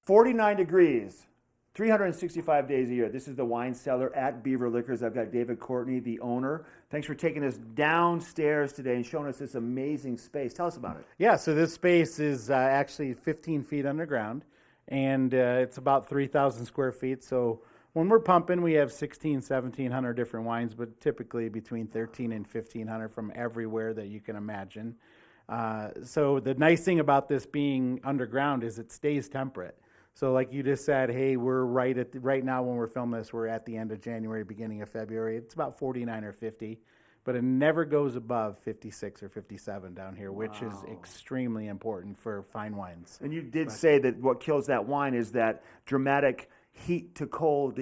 49 degrees, 365 days a year. This is the wine cellar at Beaver Liquors. I've got David Courtney, the owner. Thanks for taking us downstairs today and showing us this amazing space. Tell us about it. Yeah, so this space is actually 15 feet underground, and it's about 3,000 square feet. So when we're pumping, we have 1,700 different wines, but typically between 1,300 and 1,500 from everywhere that you can imagine. So the nice thing about this being underground is it stays temperate. So like you just said, hey, we're right now when we're filming this, we're at the end of January, beginning of February. It's about 49 or 50, but it never goes above 56 or 57 down here, which is extremely important for fine wines. And you did say that what kills that wine is that dramatic heat to cold,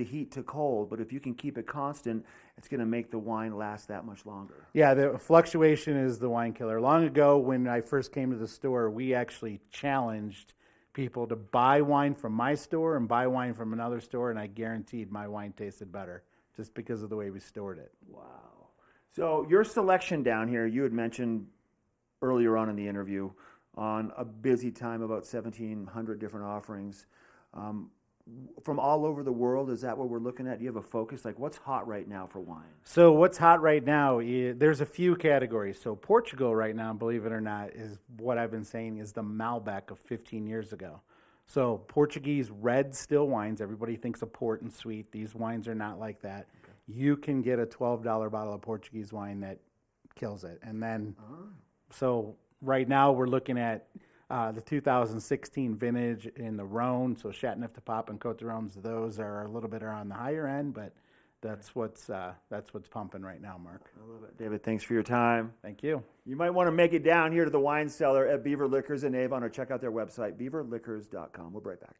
but if you can keep it constant, it's going to make the wine last that much longer. Yeah, the fluctuation is the wine killer. Long ago, when I first came to the store, we actually challenged people to buy wine from my store and buy wine from another store, and I guaranteed my wine tasted better just because of the way we stored it. Wow. So your selection down here, you had mentioned earlier on in the interview, on a busy time, about 1,700 different offerings. From all over the world, is that what we're looking at? Do you have a focus? Like, what's hot right now for wine? So what's hot right now, there's a few categories. So Portugal right now, believe it or not, is what I've been saying is the Malbec of 15 years ago. So Portuguese red still wines, everybody thinks of port and sweet. These wines are not like that. Okay. You can get a $12 bottle of Portuguese wine that kills it. And then, so right now we're looking at the 2016 vintage in the Rhone, so Châteauneuf-du-Pape and Côte d'Aroms, those are a little bit on the higher end, but that's what's pumping right now, Mark. I love it. David, thanks for your time. Thank you. You might want to make it down here to the wine cellar at Beaver Liquors in Avon, or check out their website, beaverliquors.com. We'll be right back.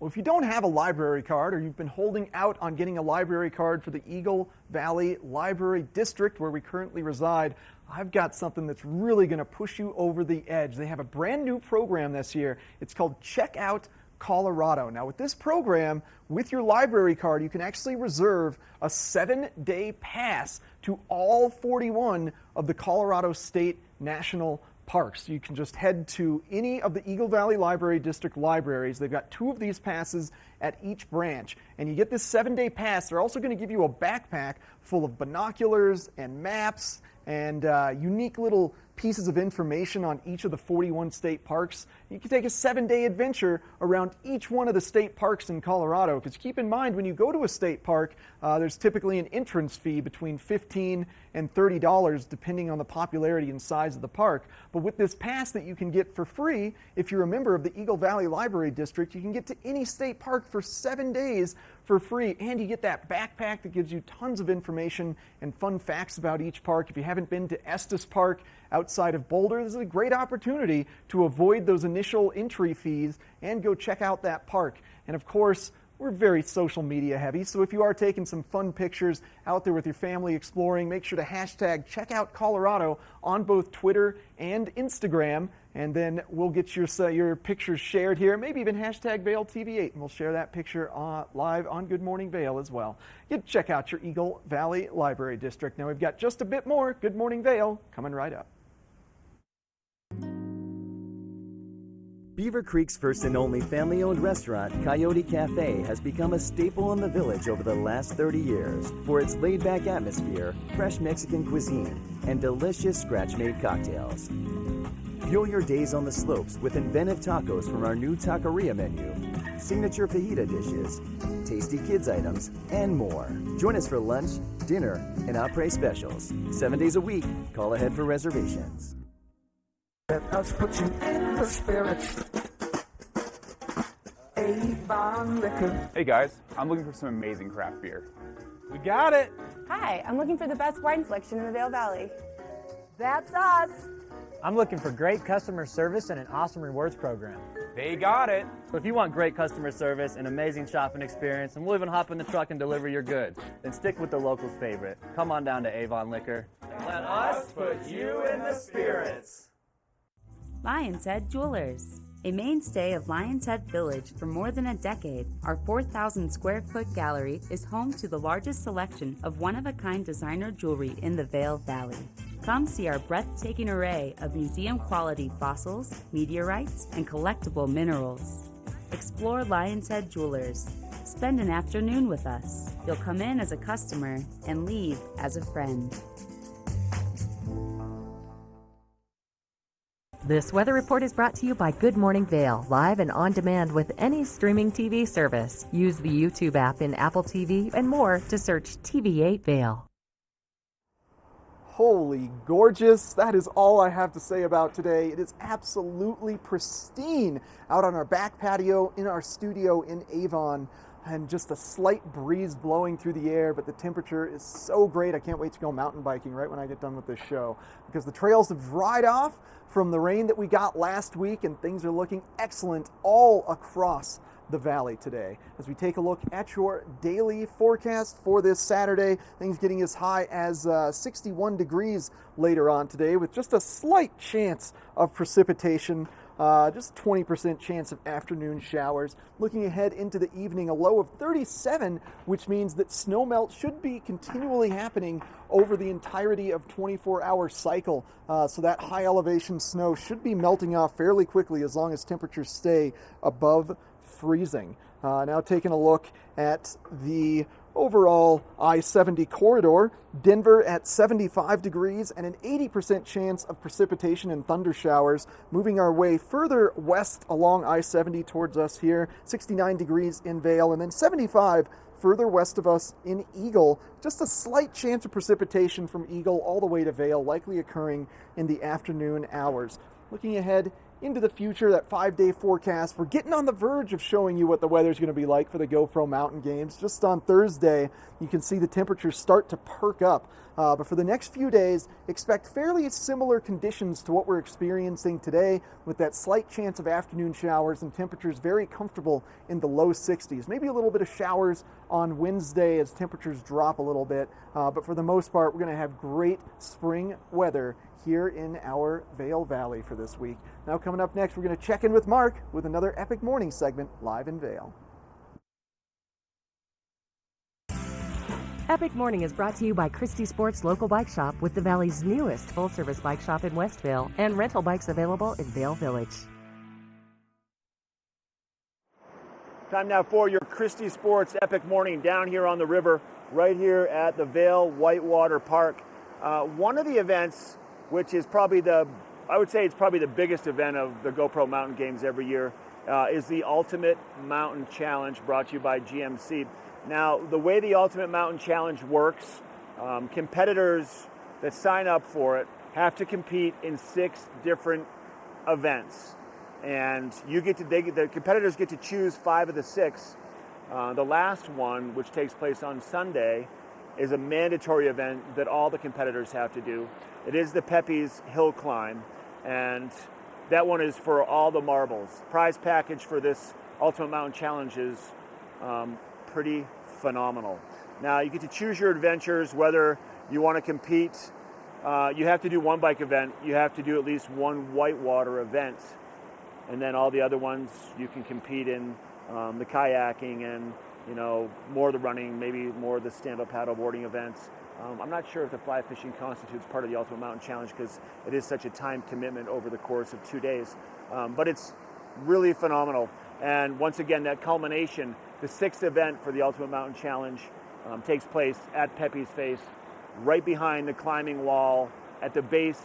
Well, if you don't have a library card, or you've been holding out on getting a library card for the Eagle Valley Library District where we currently reside, I've got something that's really going to push you over the edge. They have a brand new program this year. It's called Check Out Colorado. Now, with this program, with your library card, you can actually reserve a 7-day pass to all 41 of the Colorado State National Parks. You can just head to any of the Eagle Valley Library District libraries. They've got 2 of these passes at each branch, and you get this 7-day pass. They're also going to give you a backpack full of binoculars and maps and unique little pieces of information on each of the 41 state parks. You can take a 7-day adventure around each one of the state parks in Colorado, because keep in mind, when you go to a state park, there's typically an entrance fee between $15 and $30 depending on the popularity and size of the park. But with this pass that you can get for free, if you're a member of the Eagle Valley Library District, you can get to any state park for 7 days for free, and you get that backpack that gives you tons of information and fun facts about each park. If you haven't been to Estes Park outside of Boulder, this is a great opportunity to avoid those initial entry fees and go check out that park. And of course, we're very social media heavy, so if you are taking some fun pictures out there with your family exploring, make sure to hashtag #CheckOutColorado on both Twitter and Instagram, and then we'll get your pictures shared here, maybe even hashtag ValeTV8, and we'll share that picture live on Good Morning Vale as well. You check out your Eagle Valley Library District. Now we've got just a bit more Good Morning Vale coming right up. Beaver Creek's first and only family-owned restaurant, Coyote Cafe, has become a staple in the village over the last 30 years for its laid-back atmosphere, fresh Mexican cuisine, and delicious scratch-made cocktails. Fuel your days on the slopes with inventive tacos from our new taqueria menu, signature fajita dishes, tasty kids items, and more. Join us for lunch, dinner, and après specials. 7 days a week. Call ahead for reservations. Let us put you in the spirit. Avon Liquor. Hey guys, I'm looking for some amazing craft beer. We got it. Hi, I'm looking for the best wine selection in the Vail Valley. That's us. I'm looking for great customer service and an awesome rewards program. They got it. So if you want great customer service, an amazing shopping experience, and we'll even hop in the truck and deliver your goods, then stick with the locals' favorite. Come on down to Avon Liquor. Let us put you in the spirits. Lion's Head Jewelers. A mainstay of Lion's Head Village for more than a decade, our 4,000 square foot gallery is home to the largest selection of one-of-a-kind designer jewelry in the Vail Valley. Come see our breathtaking array of museum-quality fossils, meteorites, and collectible minerals. Explore Lion's Head Jewelers. Spend an afternoon with us. You'll come in as a customer and leave as a friend. This weather report is brought to you by Good Morning Vail, live and on demand with any streaming TV service. Use the YouTube app in Apple TV and more to search TV8 Vail. Holy gorgeous. That is all I have to say about today. It is absolutely pristine out on our back patio in our studio in Avon, and just a slight breeze blowing through the air, but the temperature is so great. I can't wait to go mountain biking right when I get done with this show, because the trails have dried off from the rain that we got last week, and things are looking excellent all across the valley today. As we take a look at your daily forecast for this Saturday, things getting as high as 61 degrees later on today, with just a slight chance of precipitation. Just 20% chance of afternoon showers. Looking ahead into the evening, a low of 37, which means that snowmelt should be continually happening over the entirety of 24-hour cycle. So that high elevation snow should be melting off fairly quickly as long as temperatures stay above freezing. Now taking a look at the overall I-70 corridor, Denver at 75 degrees and an 80% chance of precipitation and thunder showers. Moving our way further west along I-70 towards us here, 69 degrees in Vail, and then 75 further west of us in Eagle. Just a slight chance of precipitation from Eagle all the way to Vail, likely occurring in the afternoon hours. Looking ahead into the future, that 5-day forecast, we're getting on the verge of showing you what the weather's going to be like for the GoPro Mountain Games. Just on Thursday, you can see the temperatures start to perk up. But for the next few days, expect fairly similar conditions to what we're experiencing today, with that slight chance of afternoon showers and temperatures very comfortable in the low 60s. Maybe a little bit of showers on Wednesday as temperatures drop a little bit. But for the most part, we're going to have great spring weather here in our Vail Valley for this week. Now coming up next, we're going to check in with Mark with another Epic Morning segment live in Vail. Epic Morning is brought to you by Christie Sports Local Bike Shop, with the Valley's newest full-service bike shop in Westville and rental bikes available in Vail Village. Time now for your Christie Sports Epic Morning down here on the river, right here at the Vail Whitewater Park. One of the events, which is probably I would say it's probably the biggest event of the GoPro Mountain Games every year, is the Ultimate Mountain Challenge, brought to you by GMC. Now, the way the Ultimate Mountain Challenge works, competitors that sign up for it have to compete in 6 different events. And the competitors get to choose 5 of the 6. The last one, which takes place on Sunday, is a mandatory event that all the competitors have to do. It is the Pepe's Hill Climb, and that one is for all the marbles. Prize package for this Ultimate Mountain Challenge is pretty phenomenal. Now, you get to choose your adventures, whether you want to compete. You have to do one bike event. You have to do at least one whitewater event. And then all the other ones, you can compete in the kayaking and, more of the running, maybe more of the stand-up paddleboarding events. I'm not sure if the fly fishing constitutes part of the Ultimate Mountain Challenge, because it is such a time commitment over the course of 2 days. But it's really phenomenal. And once again, that culmination, the 6th event for the Ultimate Mountain Challenge, takes place at Pepe's Face, right behind the climbing wall at the base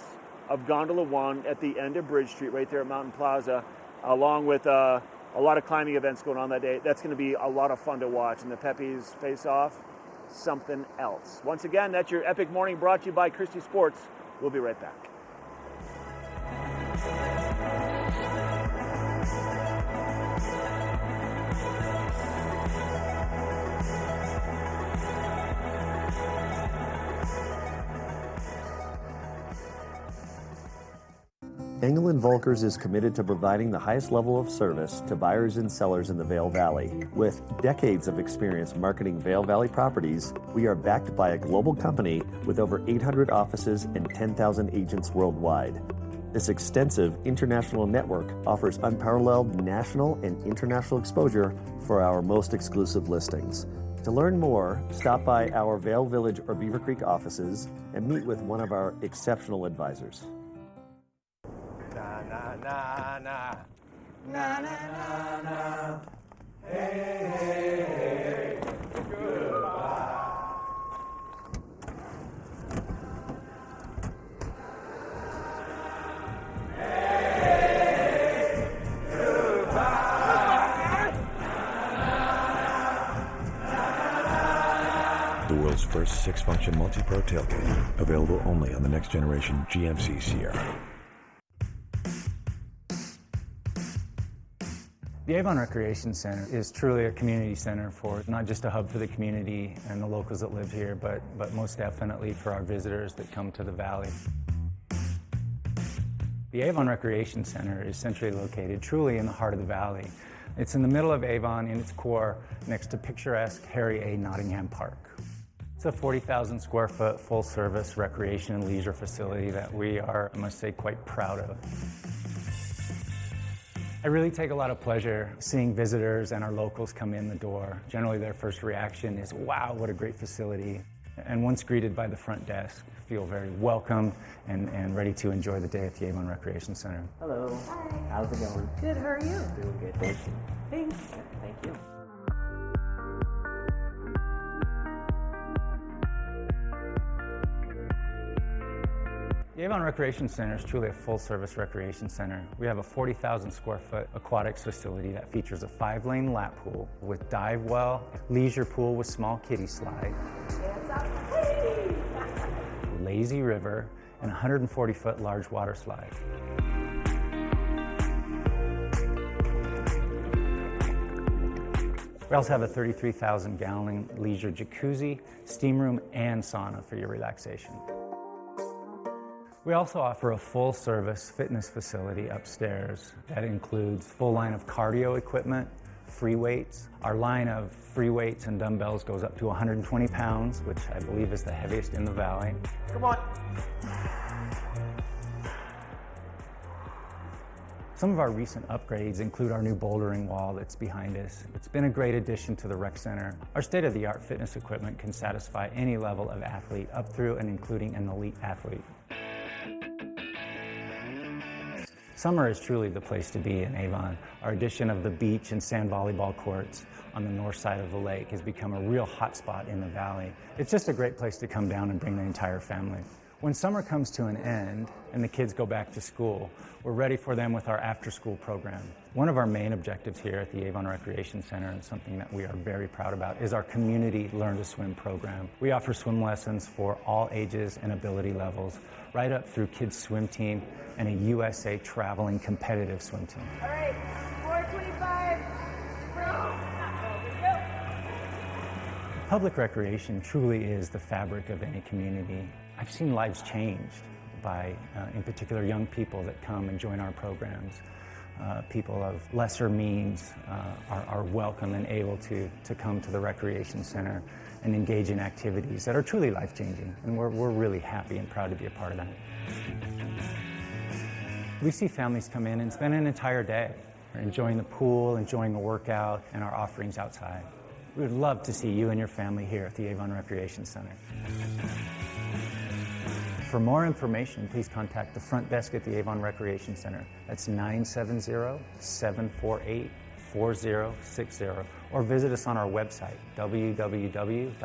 of Gondola 1 at the end of Bridge Street, right there at Mountain Plaza, along with a lot of climbing events going on that day. That's going to be a lot of fun to watch. And the Pepe's Face-Off, something else. Once again, that's your Epic Morning, brought to you by Christie Sports. We'll be right back. Engel & Volkers is committed to providing the highest level of service to buyers and sellers in the Vail Valley. With decades of experience marketing Vail Valley properties, we are backed by a global company with over 800 offices and 10,000 agents worldwide. This extensive international network offers unparalleled national and international exposure for our most exclusive listings. To learn more, stop by our Vail Village or Beaver Creek offices and meet with one of our exceptional advisors. Na na na na na na na na. Hey hey hey. Goodbye. Hey, goodbye. The world's first 6-function multi-pro tailgate, available only on the next generation GMC Sierra. The Avon Recreation Center is truly a community center for not just a hub for the community and the locals that live here, but most definitely for our visitors that come to the valley. The Avon Recreation Center is centrally located truly in the heart of the valley. It's in the middle of Avon in its core next to picturesque Harry A. Nottingham Park. It's a 40,000 square foot full service recreation and leisure facility that we are, I must say, quite proud of. I really take a lot of pleasure seeing visitors and our locals come in the door. Generally, their first reaction is, wow, what a great facility. And once greeted by the front desk, feel very welcome and ready to enjoy the day at the Avon Recreation Center. Hello. Hi. How's it going? Good, how are you? Doing good, thank you. Thanks. Thank you. The Avon Recreation Center is truly a full-service recreation center. We have a 40,000 square foot aquatics facility that features a 5-lane lap pool with dive well, leisure pool with small kiddie slide, lazy river, and 140-foot large water slide. We also have a 33,000-gallon leisure jacuzzi, steam room, and sauna for your relaxation. We also offer a full-service fitness facility upstairs that includes full line of cardio equipment, free weights. Our line of free weights and dumbbells goes up to 120 pounds, which I believe is the heaviest in the valley. Come on. Some of our recent upgrades include our new bouldering wall that's behind us. It's been a great addition to the rec center. Our state-of-the-art fitness equipment can satisfy any level of athlete up through and including an elite athlete. Summer is truly the place to be in Avon. Our addition of the beach and sand volleyball courts on the north side of the lake has become a real hotspot in the valley. It's just a great place to come down and bring the entire family. When summer comes to an end and the kids go back to school, we're ready for them with our after-school program. One of our main objectives here at the Avon Recreation Center, and something that we are very proud about, is our community Learn to Swim program. We offer swim lessons for all ages and ability levels, right up through kids' swim team and a USA traveling competitive swim team. All right, 425. Public recreation truly is the fabric of any community. I've seen lives changed by, in particular, young people that come and join our programs. People of lesser means are welcome and able to come to the Recreation Center and engage in activities that are truly life-changing, and we're really happy and proud to be a part of that. We see families come in and spend an entire day enjoying the pool, enjoying a workout, and our offerings outside. We would love to see you and your family here at the Avon Recreation Center. For more information, please contact the front desk at the Avon Recreation Center. That's 970-748-4060, or visit us on our website, www.avon.org.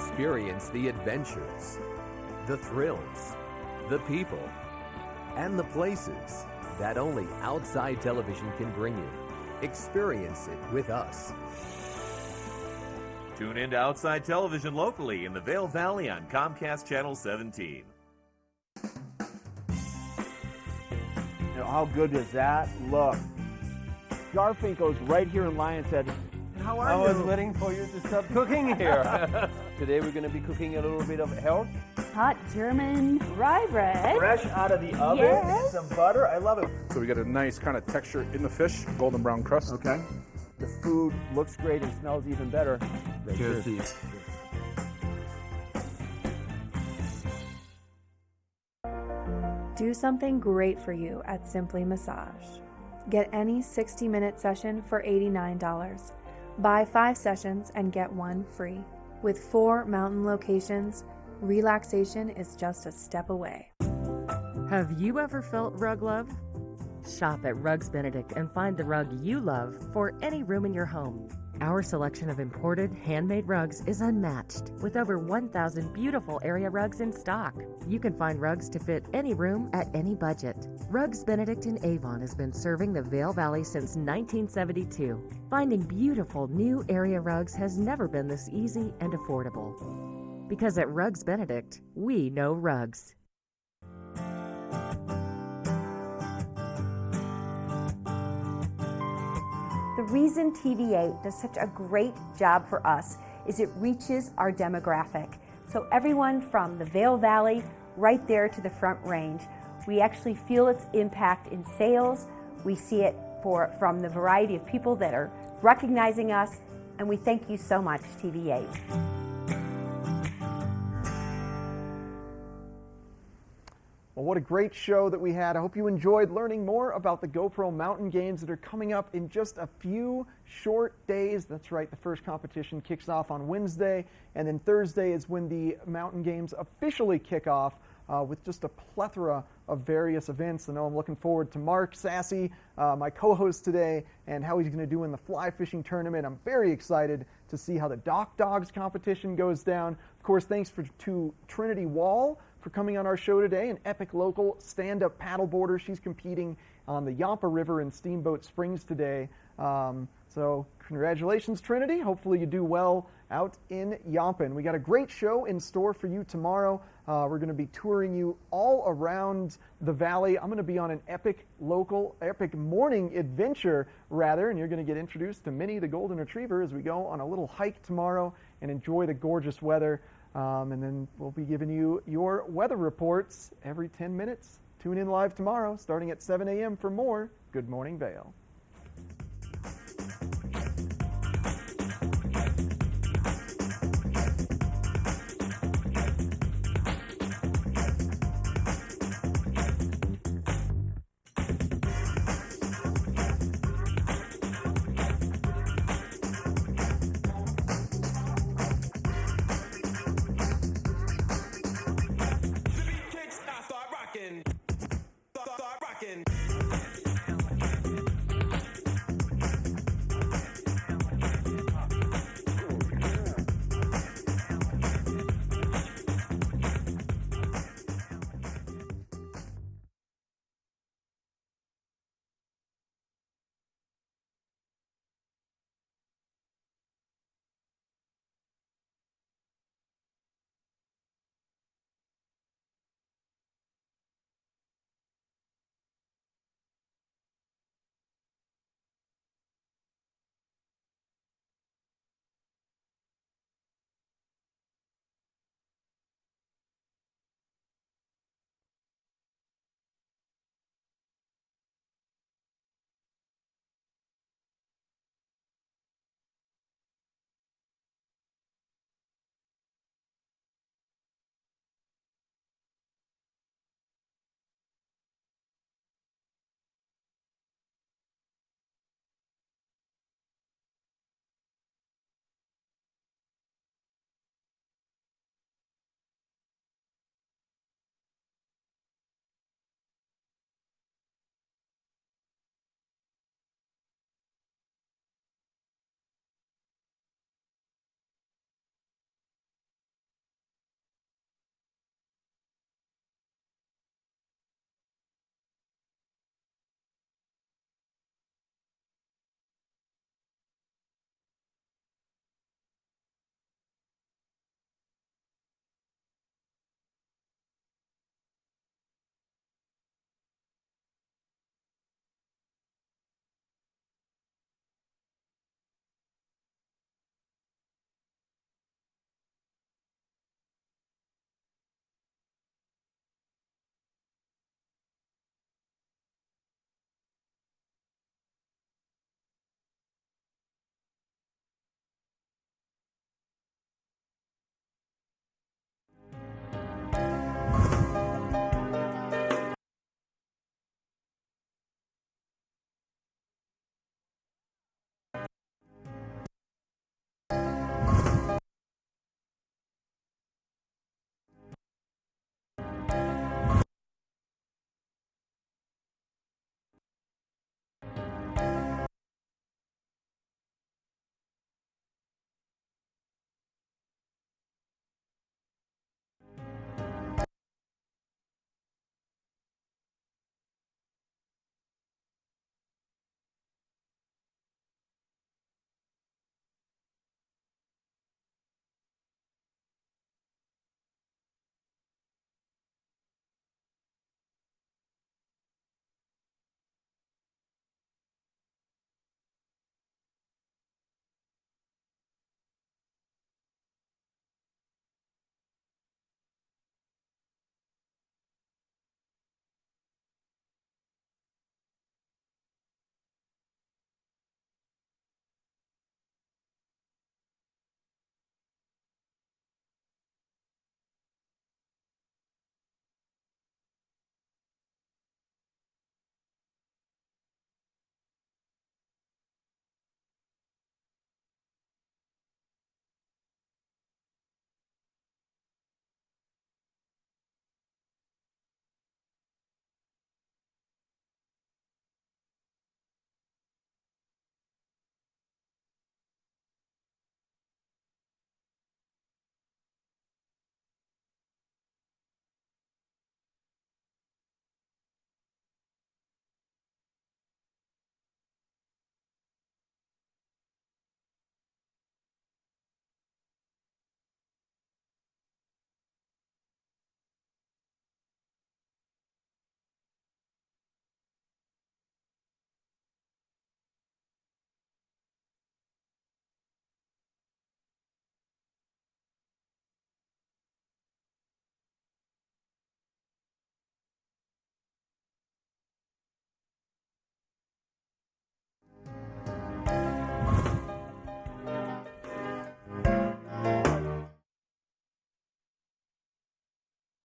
Experience the adventures, the thrills, the people, and the places that only Outside Television can bring you. Experience it with us. Tune in to Outside Television locally in the Vail Valley on Comcast Channel 17. how good does that look? Garfinkel's right here in Lion's Head. How are I you? was waiting for you to start cooking here. Today we're going to be cooking a little bit of health. Hot German rye bread. Fresh out of the oven, Yes. some butter. I love it. So we get a nice kind of texture in the fish, golden brown crust. Okay. The food looks great and smells even better. Cheers. Do something great for you at Simply Massage. Get any 60-minute session for $89. Buy 5 sessions and get 1 free. With 4 mountain locations, relaxation is just a step away. Have you ever felt rug love? Shop at Rugs Benedict and find the rug you love for any room in your home. Our selection of imported, handmade rugs is unmatched, with over 1,000 beautiful area rugs in stock. You can find rugs to fit any room at any budget. Rugs Benedict in Avon has been serving the Vail Valley since 1972. Finding beautiful new area rugs has never been this easy and affordable. Because at Rugs Benedict, we know rugs. The reason TV8 does such a great job for us is it reaches our demographic. So everyone from the Vail Valley right there to the Front Range, we actually feel its impact in sales. We see it from the variety of people that are recognizing us, and we thank you so much, TV8. Well, what a great show that we had. I hope you enjoyed learning more about the GoPro Mountain Games that are coming up in just a few short days. That's right, the first competition kicks off on Wednesday, and then Thursday is when the Mountain Games officially kick off with just a plethora of various events. I know I'm looking forward to Mark Sassy, my co-host today, and how he's going to do in the fly fishing tournament. I'm very excited to see how the Dock Dogs competition goes down. Of course, thanks to Trinity Wall for coming on our show today, an epic local stand-up paddleboarder. She's competing on the Yampa River in Steamboat Springs today. So congratulations, Trinity. Hopefully you do well out in Yampa. And we got a great show in store for you tomorrow. We're going to be touring you all around the valley. I'm going to be on an epic morning adventure, rather, and you're going to get introduced to Minnie the Golden Retriever as we go on a little hike tomorrow and enjoy the gorgeous weather. And then we'll be giving you your weather reports every 10 minutes. Tune in live tomorrow, starting at 7 a.m. for more Good Morning Vail. Start rocking.